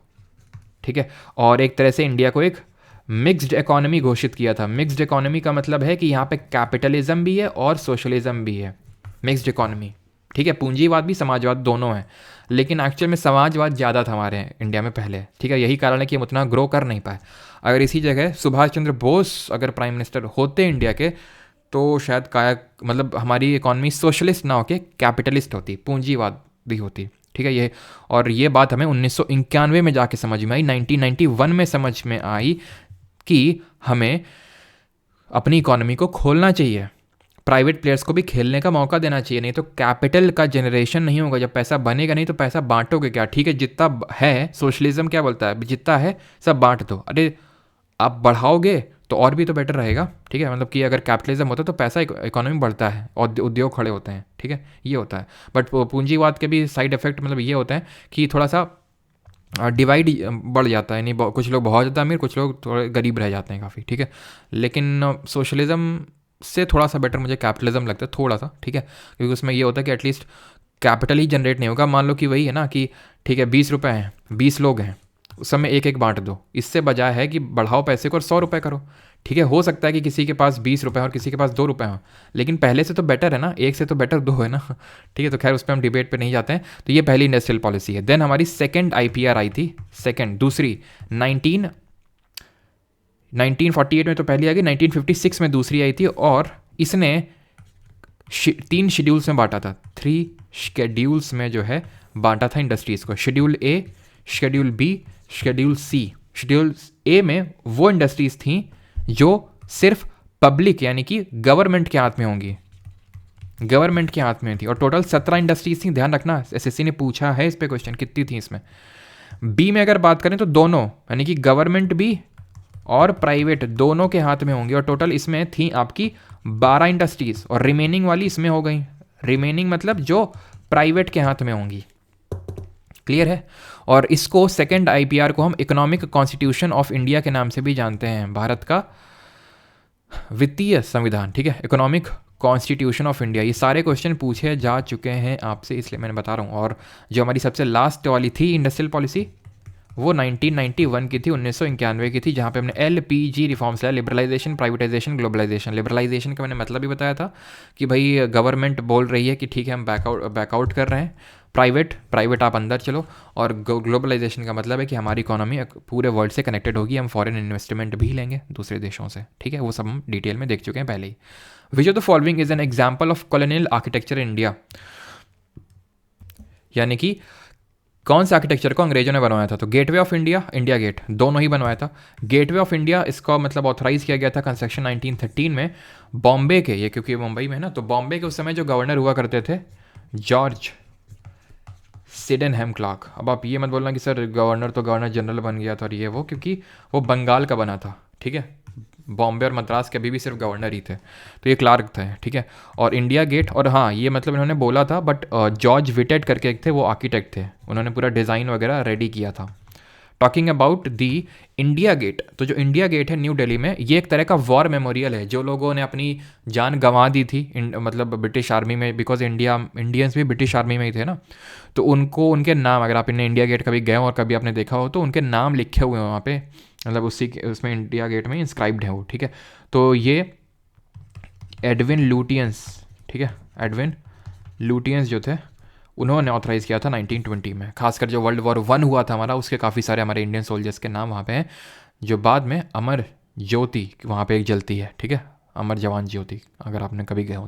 S1: ठीक है, और एक तरह से इंडिया को एक मिक्स्ड इकोनॉमी घोषित किया था। मिक्स्ड इकोनॉमी का मतलब है कि यहाँ पे कैपिटलिज्म भी है और सोशलिज्म भी है, मिक्स्ड इकोनॉमी। ठीक है, पूंजीवाद भी समाजवाद दोनों है, लेकिन एक्चुअल में समाजवाद ज़्यादा था हमारे इंडिया में पहले, ठीक है। यही कारण है कि हम उतना ग्रो कर नहीं पाए। अगर इसी जगह सुभाष चंद्र बोस अगर प्राइम मिनिस्टर होते इंडिया के, तो शायद मतलब हमारी इकॉनमी सोशलिस्ट ना होके कैपिटलिस्ट होती, पूंजीवाद भी होती, ठीक है। ये और ये बात हमें 1991 में जाके समझ में आई, 1991 में समझ में आई कि हमें अपनी इकॉनमी को खोलना चाहिए, प्राइवेट प्लेयर्स को भी खेलने का मौका देना चाहिए, नहीं तो कैपिटल का जनरेशन नहीं होगा। जब पैसा बनेगा नहीं तो पैसा बांटोगे क्या, ठीक है। जितना है, सोशलिज्म क्या बोलता है, जितना है सब बांट दो। अरे आप बढ़ाओगे तो और भी तो बेटर रहेगा, ठीक है। मतलब कि अगर कैपिटलिज्म होता है तो पैसा इकोनॉमी बढ़ता है और उद्योग खड़े होते हैं, ठीक है, ये होता है। बट पूंजीवाद के भी साइड इफेक्ट मतलब ये होता है कि थोड़ा सा डिवाइड बढ़ जाता है, नहीं कुछ लोग बहुत ज़्यादा अमीर, कुछ लोग थोड़े गरीब रह जाते हैं काफ़ी, ठीक है। लेकिन सोशलिज्म से थोड़ा सा बेटर मुझे कैपिटलिज्म लगता है, थोड़ा सा, ठीक है। क्योंकि उसमें ये होता है कि एटलीस्ट कैपिटल ही जनरेट नहीं होगा। मान लो कि वही है ना कि ठीक है 20 रुपये हैं, 20 लोग हैं, उस समय एक एक बांट दो, इससे बजाय है कि बढ़ाओ पैसे को और 100 रुपये करो, ठीक है। हो सकता है कि किसी के पास 20 रुपये और किसी के पास 2 रुपये हो, लेकिन पहले से तो बेटर है ना, एक से तो बेटर 2 है ना, ठीक है। तो खैर उस पर हम डिबेट पे नहीं जाते हैं। तो ये पहली इंडस्ट्रियल पॉलिसी है। देन हमारी सेकंड IPR आई थी, दूसरी 1948 में तो पहली आ गई, 1956 में दूसरी आई थी, और इसने 3 शेड्यूल्स में बांटा था, 3 शेड्यूल्स में जो है बांटा था इंडस्ट्रीज़ को। Schedule A, schedule B, schedule C। Schedule A में वो इंडस्ट्रीज़ थी जो सिर्फ पब्लिक यानी कि गवर्नमेंट के हाथ में होंगी, गवर्नमेंट के हाथ में थी, और टोटल 17 इंडस्ट्रीज थी। ध्यान रखना, SSC ने पूछा है इस पे क्वेश्चन, कितनी थी इसमें। B में अगर बात करें तो दोनों यानी कि गवर्नमेंट भी और प्राइवेट दोनों के हाथ में होंगी, और टोटल इसमें थी आपकी 12 इंडस्ट्रीज, और रिमेनिंग वाली इसमें हो गई। रिमेनिंग मतलब जो प्राइवेट के हाथ में होंगी, क्लियर है। और इसको सेकंड IPR को हम इकोनॉमिक कॉन्स्टिट्यूशन ऑफ इंडिया के नाम से भी जानते हैं, भारत का वित्तीय संविधान, ठीक है, इकोनॉमिक कॉन्स्टिट्यूशन ऑफ इंडिया। ये सारे क्वेश्चन पूछे जा चुके हैं आपसे, इसलिए मैंने बता रहा हूँ। और जो हमारी सबसे लास्ट वाली थी इंडस्ट्रियल पॉलिसी, वो 1991 की थी, 1991 की थी, जहाँ पे हमने LPG रिफॉर्म्स लाया, लिबरलाइजेशन, प्राइवेटाइजेशन, ग्लोबलाइजेशन। लिबरलाइजेशन का मैंने मतलब भी बताया था कि भाई गवर्नमेंट बोल रही है कि ठीक है हम बैकआउट कर रहे हैं, प्राइवेट आप अंदर चलो। और ग्लोबलाइजेशन का मतलब है कि हमारी इकोनॉमी पूरे वर्ल्ड से कनेक्टेड होगी, हम फॉरेन इन्वेस्टमेंट भी लेंगे दूसरे देशों से, ठीक है। वो सब हम डिटेल में देख चुके हैं पहले ही। Which of the following is an example of colonial architecture in India, यानी कि कौन सा आर्किटेक्चर को अंग्रेजों ने बनवाया था। तो gateway of India, India gate, दोनों ही बनवाया था। गेटवे ऑफ इंडिया इसका मतलब ऑथराइज किया गया था कंस्ट्रक्शन 1913 में बॉम्बे के, ये क्योंकि मुंबई में है ना, तो बॉम्बे के उस समय जो गवर्नर हुआ करते थे जॉर्ज सिडेनहम क्लार्क। अब आप ये मत बोलना कि सर गवर्नर तो गवर्नर जनरल बन गया था और ये वो, क्योंकि वो बंगाल का बना था, ठीक है। बॉम्बे और मद्रास के अभी भी सिर्फ गवर्नर ही थे, तो ये क्लार्क थे, ठीक है। और इंडिया गेट, और हाँ ये मतलब इन्होंने बोला था, बट जॉर्ज विटेट करके एक थे, वो आर्किटेक्ट थे, उन्होंने पूरा डिज़ाइन वगैरह रेडी किया था। Talking about the India gate, तो जो इंडिया गेट है न्यू दिल्ली में, ये एक तरह का वॉर मेमोरियल है। जो लोगों ने अपनी जान गंवा दी थी मतलब ब्रिटिश आर्मी में, बिकॉज इंडियंस भी ब्रिटिश आर्मी में ही थे ना, तो उनको उनके नाम, अगर आप इंडिया गेट कभी गए हो और कभी आपने देखा हो, तो उनके नाम लिखे हुए हैं वहाँ पे, मतलब उसमें इंडिया गेट में इंस्क्राइब्ड है वो, ठीक है। तो ये एडविन लुटियंस, ठीक है, एडविन लुटियंस जो थे उन्होंने ऑथराइज़ किया था 1920 में। खासकर जो World War I हुआ था हमारा, उसके काफ़ी सारे हमारे इंडियन सोल्जर्स के नाम वहाँ पे हैं, जो बाद में अमर ज्योति वहाँ पे एक जलती है, ठीक है, अमर जवान ज्योति, अगर आपने कभी गए हो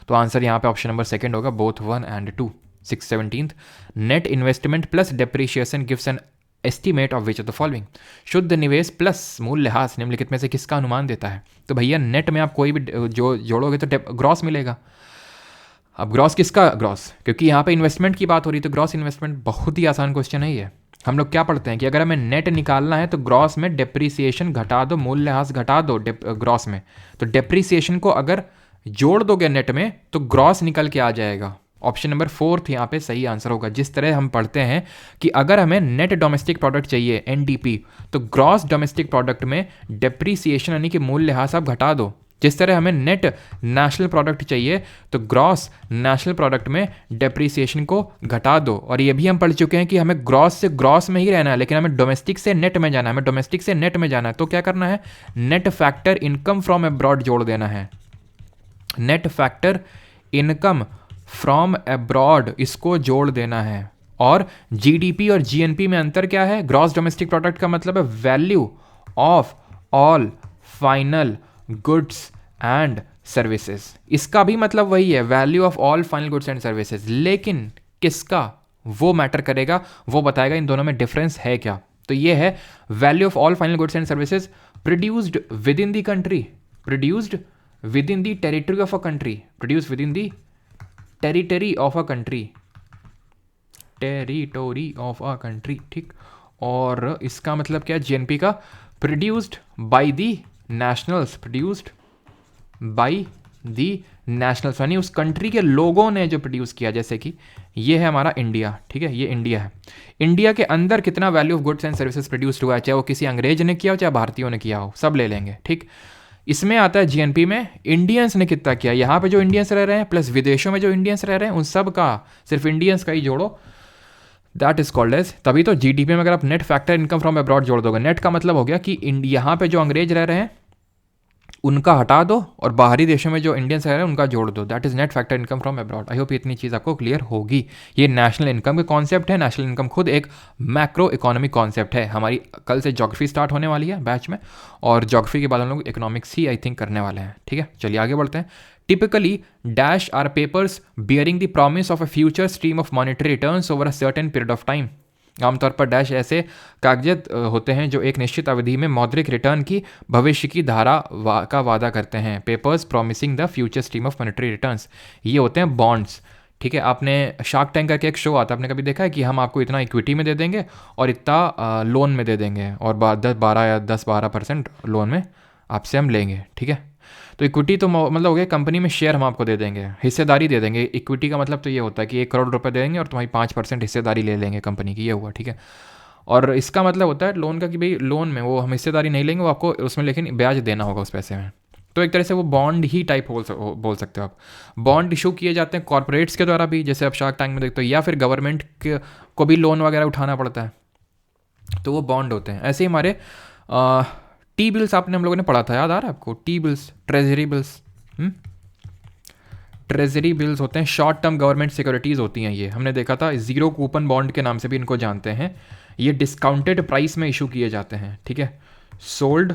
S1: तो आंसर यहाँ पे ऑप्शन नंबर 2 होगा, both 1 and 2। 617 net investment plus depreciation gives an estimate of which of the following. शुद्ध निवेश प्लस मूल्यह्रास निम्नलिखित में से किसका अनुमान देता है। तो भैया नेट में आप कोई भी जो जोड़ोगे तो ग्रॉस मिलेगा। अब ग्रॉस किसका ग्रॉस, क्योंकि यहाँ पे इन्वेस्टमेंट की बात हो रही है, तो ग्रॉस इन्वेस्टमेंट बहुत ही आसान क्वेश्चन है ये। हम लोग क्या पढ़ते हैं कि अगर हमें नेट निकालना है तो ग्रॉस में डेप्रिसिएशन घटा दो, मूल्यह्रास घटा दो ग्रॉस में, तो डेप्रिसिएशन को अगर जोड़ दोगे नेट में तो ग्रॉस निकल के आ जाएगा। ऑप्शन नंबर 4 यहाँ पे सही आंसर होगा। जिस तरह हम पढ़ते हैं कि अगर हमें नेट डोमेस्टिक प्रोडक्ट चाहिए NDP, तो ग्रॉस डोमेस्टिक प्रोडक्ट में डेप्रिसिएशन यानी कि मूल्यह्रास आप घटा दो। जिस तरह हमें नेट नेशनल प्रोडक्ट चाहिए तो ग्रॉस नेशनल प्रोडक्ट में डेप्रिसिएशन को घटा दो। और ये भी हम पढ़ चुके हैं कि हमें ग्रॉस से ग्रॉस में ही रहना है, लेकिन हमें डोमेस्टिक से नेट में जाना है, हमें डोमेस्टिक से नेट में जाना है, तो क्या करना है, net factor income from abroad जोड़ देना है। Net factor income from abroad इसको जोड़ देना है। और जीडीपी और जीएनपी में अंतर क्या है? ग्रॉस डोमेस्टिक प्रोडक्ट का मतलब है value of all final goods and services. इसका भी मतलब वही है, value of all final goods and services, लेकिन किसका वो मैटर करेगा, वो बताएगा इन दोनों में डिफरेंस है क्या। तो ये है value of all final goods and services produced with in the country, produced with in the territory of a country, produced with in the territory of a country, territory of a country, ठीक। और इसका मतलब क्या है GNP का? Produced by the nationals, produced by the nationals, यानी उस country के लोगों ने जो प्रोड्यूस किया। जैसे कि ये है हमारा इंडिया, ठीक है, ये इंडिया है। इंडिया के अंदर कितना value of goods and services produced हुआ है, चाहे वो किसी अंग्रेज ने किया हो चाहे भारतीयों ने किया हो, सब ले लेंगे, ठीक। इसमें आता है जीएनपी में इंडियंस ने कितना किया, यहाँ पे जो इंडियंस रह रहे हैं प्लस विदेशों में जो इंडियंस रह रहे हैं उन सब का, सिर्फ इंडियंस का ही जोड़ो, दैट इज कॉल्ड एज। तभी तो जीडीपी में अगर आप net factor income from abroad जोड़ दोगे, नेट का मतलब हो गया कि यहाँ पे जो अंग्रेज रह रहे हैं उनका हटा दो और बाहरी देशों में जो इंडियंस रह रहे हैं उनका जोड़ दो, that is net factor income from abroad. I hope इतनी चीज़ आपको क्लियर होगी। ये नेशनल इनकम के कॉन्सेप्ट है। नेशनल इनकम खुद एक मैक्रो इकोनॉमिक कॉन्सेप्ट है। हमारी कल से ज्योग्राफी स्टार्ट होने वाली है बैच में, और ज्योग्राफी के बाद हम लोग इकोनॉमिक्स ही आई थिंक करने वाले हैं, ठीक है। चलिए आगे बढ़ते हैं। Typically dash are papers bearing the promise of a future stream of monetary returns over a certain period of time. आमतौर पर डैश ऐसे कागजात होते हैं जो एक निश्चित अवधि में मौद्रिक रिटर्न की भविष्य की धारा का वादा करते हैं। Papers promising the future stream of monetary returns, ये होते हैं बॉन्ड्स, ठीक है। आपने शार्क टैंक करके एक शो आता है, आपने कभी देखा है कि हम आपको इतना इक्विटी में दे देंगे और इतना लोन में दे देंगे, और 10-12% लोन में आपसे हम लेंगे, ठीक है। तो इक्विटी तो मतलब हो गया कंपनी में शेयर हम आपको दे देंगे, हिस्सेदारी दे देंगे। इक्विटी का मतलब तो ये होता है कि 1 करोड़ रुपए दे देंगे और तुम्हारी 5% हिस्सेदारी ले लेंगे कंपनी की, ये हुआ, ठीक है। और इसका मतलब होता है लोन का कि भाई लोन में वो हम हिस्सेदारी नहीं लेंगे, वो आपको उसमें लेकिन ब्याज देना होगा उस पैसे में। तो एक तरह से वो बॉन्ड ही टाइप बोल सकते हो आप। बॉन्ड इशू किए जाते हैं कॉर्पोरेट्स के द्वारा भी, जैसे आप शार्क टैंक में देखते हो, या फिर गवर्नमेंट को भी लोन वगैरह उठाना पड़ता है, तो वो बॉन्ड होते हैं। ऐसे ही हमारे टी बिल्स आपने हम लोगों ने पढ़ा था, याद आ रहा है आपको? T bills, treasury bills, treasury bills होते हैं, शॉर्ट टर्म गवर्नमेंट सिक्योरिटीज़ होती हैं। ये हमने देखा था, जीरो कूपन बॉन्ड के नाम से भी इनको जानते हैं। ये डिस्काउंटेड प्राइस में इशू किए जाते हैं, ठीक है, sold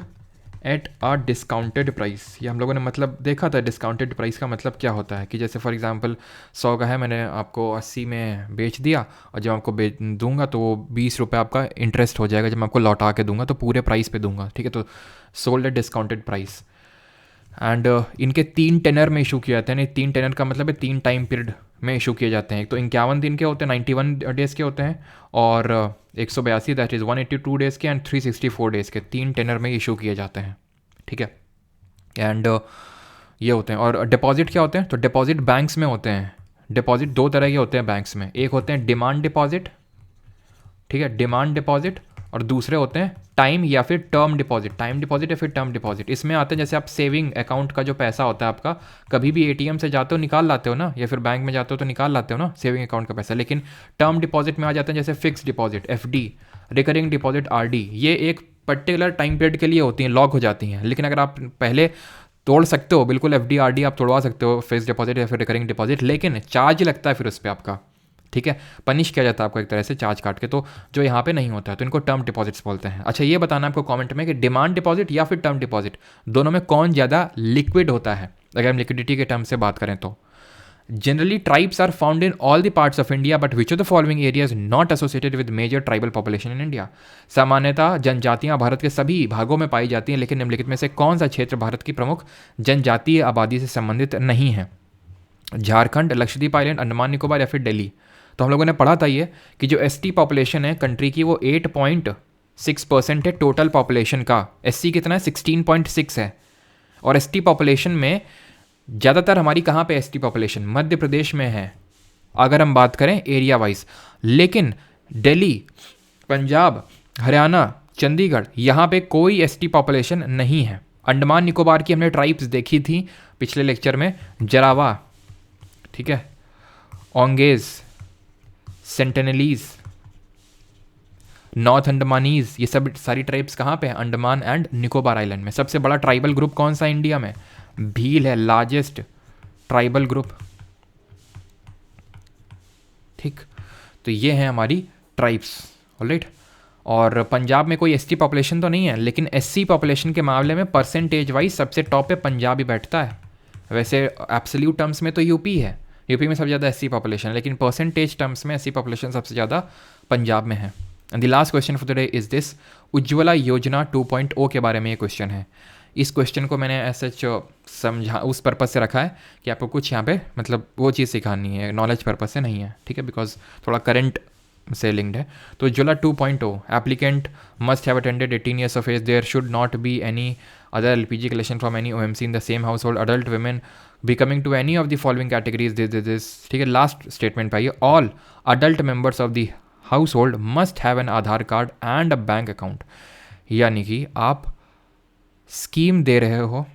S1: at a discounted price. ये हम लोगों ने मतलब देखा था डिस्काउंटेड प्राइस का मतलब क्या होता है, कि जैसे फॉर एग्जांपल 100 का है, मैंने आपको 80 में बेच दिया, और जब आपको दूंगा तो वो 20 रुपये आपका इंटरेस्ट हो जाएगा, जब मैं आपको लौटा के दूंगा तो पूरे प्राइस पे दूंगा, ठीक है। तो sold at discounted price. And इनके 3 टेनर में इशू किए जाते हैं। 3 टेनर का मतलब है 3 टाइम पीरियड में इशू किए जाते हैं। एक तो 51 दिन के होते हैं, 91 डेज़ के होते हैं, और 182 दैट इज़ 182 डेज़ के, एंड 364 डेज़ के। 3 टेनर में इशू किए जाते हैं, ठीक है। एंड ये होते हैं। और डिपॉजिट क्या होते हैं? तो डिपॉजिट बैंक्स में होते हैं। डिपॉजिट 2 तरह के होते हैं बैंक्स में, एक होते हैं डिमांड डिपॉजिट, ठीक है, डिमांड डिपॉजिट, और दूसरे होते हैं टाइम या फिर टर्म डिपॉजिट, टाइम डिपॉजिट या फिर टर्म डिपॉजिट। इसमें आते हैं जैसे आप सेविंग अकाउंट का जो पैसा होता है आपका, कभी भी एटीएम से जाते हो निकाल लाते हो ना, या फिर बैंक में जाते हो तो निकाल लाते हो ना सेविंग अकाउंट का पैसा। लेकिन टर्म डिपॉजिट में आ जाते हैं जैसे fix deposit FD, recurring deposit RD. ये एक पर्टिकुलर टाइम पीरियड के लिए होती हैं, लॉक हो जाती हैं। लेकिन अगर आप पहले तोड़ सकते हो, बिल्कुल एफडी आरडी आप तोड़वा सकते हो, फिक्स डिपॉजिट या फिर रिकरिंग डिपॉजिट, लेकिन चार्ज लगता है फिर उस पर आपका, ठीक है, पनिश किया जाता है आपको एक तरह से चार्ज काट के। तो जो यहाँ पे नहीं होता है, तो इनको टर्म डिपॉजिट्स बोलते हैं। अच्छा, ये बताना आपको कमेंट में कि डिमांड डिपॉजिट या फिर टर्म डिपॉजिट, दोनों में कौन ज़्यादा लिक्विड होता है, अगर हम लिक्विडिटी के टर्म से बात करें तो। Generally tribes are found in all the parts of India, but which of the following areas not associated with major tribal population in India. सामान्यतः जनजातियां भारत के सभी भागों में पाई जाती हैं, लेकिन निम्नलिखित में से कौन सा क्षेत्र भारत की प्रमुख जनजातीय आबादी से संबंधित नहीं है? झारखंड, लक्षद्वीप आइलैंड, अंडमान निकोबार या फिर दिल्ली। तो हम लोगों ने पढ़ा था ये कि जो एसटी पॉपुलेशन है कंट्री की, वो 8.6% है टोटल पॉपुलेशन का। एससी कितना है? 16.6 है। और एसटी पॉपुलेशन में ज़्यादातर हमारी कहाँ पे एसटी पॉपुलेशन? मध्य प्रदेश में है, अगर हम बात करें एरिया वाइज। लेकिन दिल्ली, पंजाब, हरियाणा, चंडीगढ़, यहाँ पे कोई एसटी पॉपुलेशन नहीं है। अंडमान निकोबार की हमने ट्राइब्स देखी थी पिछले लेक्चर में, जरावा, ठीक है, ओंगेज, सेंटेनलीज, नॉर्थ अंडमानीज, ये सब सारी ट्राइब्स कहाँ पे हैं? अंडमान एंड निकोबार आइलैंड में। सबसे बड़ा ट्राइबल ग्रुप कौन सा इंडिया में? भील है, लार्जेस्ट ट्राइबल ग्रुप। ठीक, तो ये हैं हमारी ट्राइब्स। ऑलराइट, और पंजाब में कोई एसटी पॉपुलेशन तो नहीं है, लेकिन एससी पॉपुलेशन के मामले में परसेंटेज वाइज सबसे टॉप पे पंजाब ही बैठता है। वैसे एब्सोल्यूट टर्म्स में तो यूपी है, यूपी में सबसे ज़्यादा एससी पॉपुलेशन है, लेकिन परसेंटेज टर्म्स में एससी पॉपुलेशन सबसे ज़्यादा पंजाब में है। And the last question for the day is this, Ujjwala योजना 2.0 के बारे में ये क्वेश्चन है। इस क्वेश्चन को मैंने ऐसे समझा उस पर्पज़ से रखा है कि आपको कुछ यहाँ पे मतलब वो चीज़ सिखानी है, नॉलेज पर्पज़ से नहीं है, ठीक है, बिकॉज थोड़ा करंट से लिंक्ड है। तो Ujjwala 2.0, applicant must have attended 18 years of age, there should not be any other LPG collection from any OMC in the same household, adult women becoming to any of the following categories this, ठीक है। Last statement पाइए, all adult members of the household must have an Aadhaar card and a bank account. यानी कि आप scheme दे रहे हो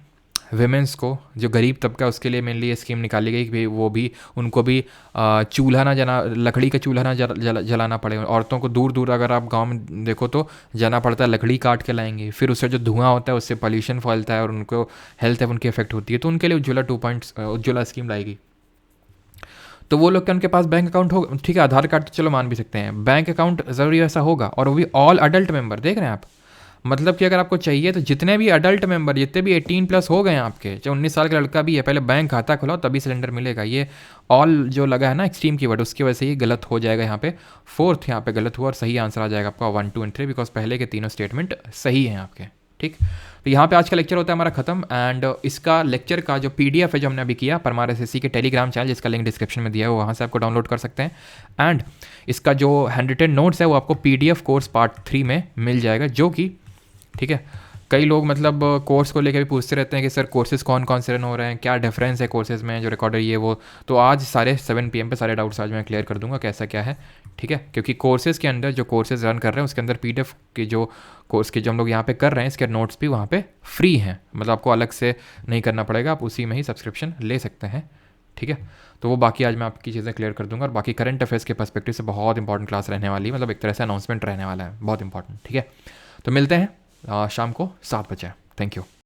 S1: women's को, जो गरीब तबका उसके लिए मेनली ये स्कीम निकाली गई कि वो भी उनको भी चूल्हा ना जना लकड़ी का चूल्हा ना जलाना पड़े। औरतों को दूर दूर अगर आप गांव में देखो तो जाना पड़ता है, लकड़ी काट के लाएंगे, फिर उससे जो धुआं होता है उससे पॉल्यूशन फैलता है और उनको हेल्थ है उनकी इफेक्ट होती है। तो उनके लिए उज्ज्वला स्कीम लाएगी। तो वो लोग के उनके पास बैंक अकाउंट होगा, ठीक है, आधार कार्ड तो चलो मान भी सकते हैं, बैंक अकाउंट ज़रूरी ऐसा होगा, और वो भी ऑल अडल्ट मेंबर। देख रहे हैं आप, मतलब कि अगर आपको चाहिए तो जितने भी अडल्ट मेंबर, जितने भी 18+ हो गए हैं आपके, चाहे 19 साल का लड़का भी है, पहले बैंक खाता खुलाओ तभी सिलेंडर मिलेगा। ये ऑल जो लगा है ना एक्सट्रीम कीवर्ड, उसकी वजह से ये गलत हो जाएगा यहाँ पे। फोर्थ यहाँ पे गलत हुआ और सही आंसर आ जाएगा आपका 1, 2 एंड 3, बिकॉज पहले के तीनों स्टेटमेंट सही हैं आपके, ठीक। तो यहाँ पे आज का लेक्चर होता है हमारा खत्म। एंड इसका लेक्चर का जो PDF है जो हमने अभी किया परमार SSC के टेलीग्राम चैनल, जिसका लिंक डिस्क्रिप्शन में दिया है, वहाँ से आपको डाउनलोड कर सकते हैं। एंड इसका जो हैंडरिटन नोट्स है वो आपको PDF कोर्स पार्ट 3 में मिल जाएगा, जो कि ठीक है, कई लोग मतलब कोर्स को लेकर भी पूछते रहते हैं कि सर कोर्सेज़ कौन कौन से रन हो रहे हैं, क्या डिफरेंस है कोर्सेज़ में, जो रिकॉर्डर ये वो। तो आज सारे 7 PM पे सारे डाउट्स आज मैं क्लियर कर दूंगा कैसा क्या है, ठीक है। क्योंकि कोर्सेज़ के अंदर जो कोर्सेज़ रन कर रहे हैं उसके अंदर PDF के जो कोर्स के जो हम लोग यहाँ पे कर रहे हैं इसके नोट्स भी वहाँ पे फ्री हैं, मतलब आपको अलग से नहीं करना पड़ेगा, आप उसी में ही सब्सक्रिप्शन ले सकते हैं, ठीक है। तो वो बाकी आज मैं आपकी चीज़ें क्लियर कर दूंगा। और बाकी करंट अफेयर्स के पर्सपेक्टिव से बहुत इंपॉर्टेंट क्लास रहने वाली है, मतलब एक तरह से अनाउंसमेंट रहने वाला है, बहुत इंपॉर्टेंट, ठीक है। तो मिलते हैं शाम को 7 बजे। Thank you.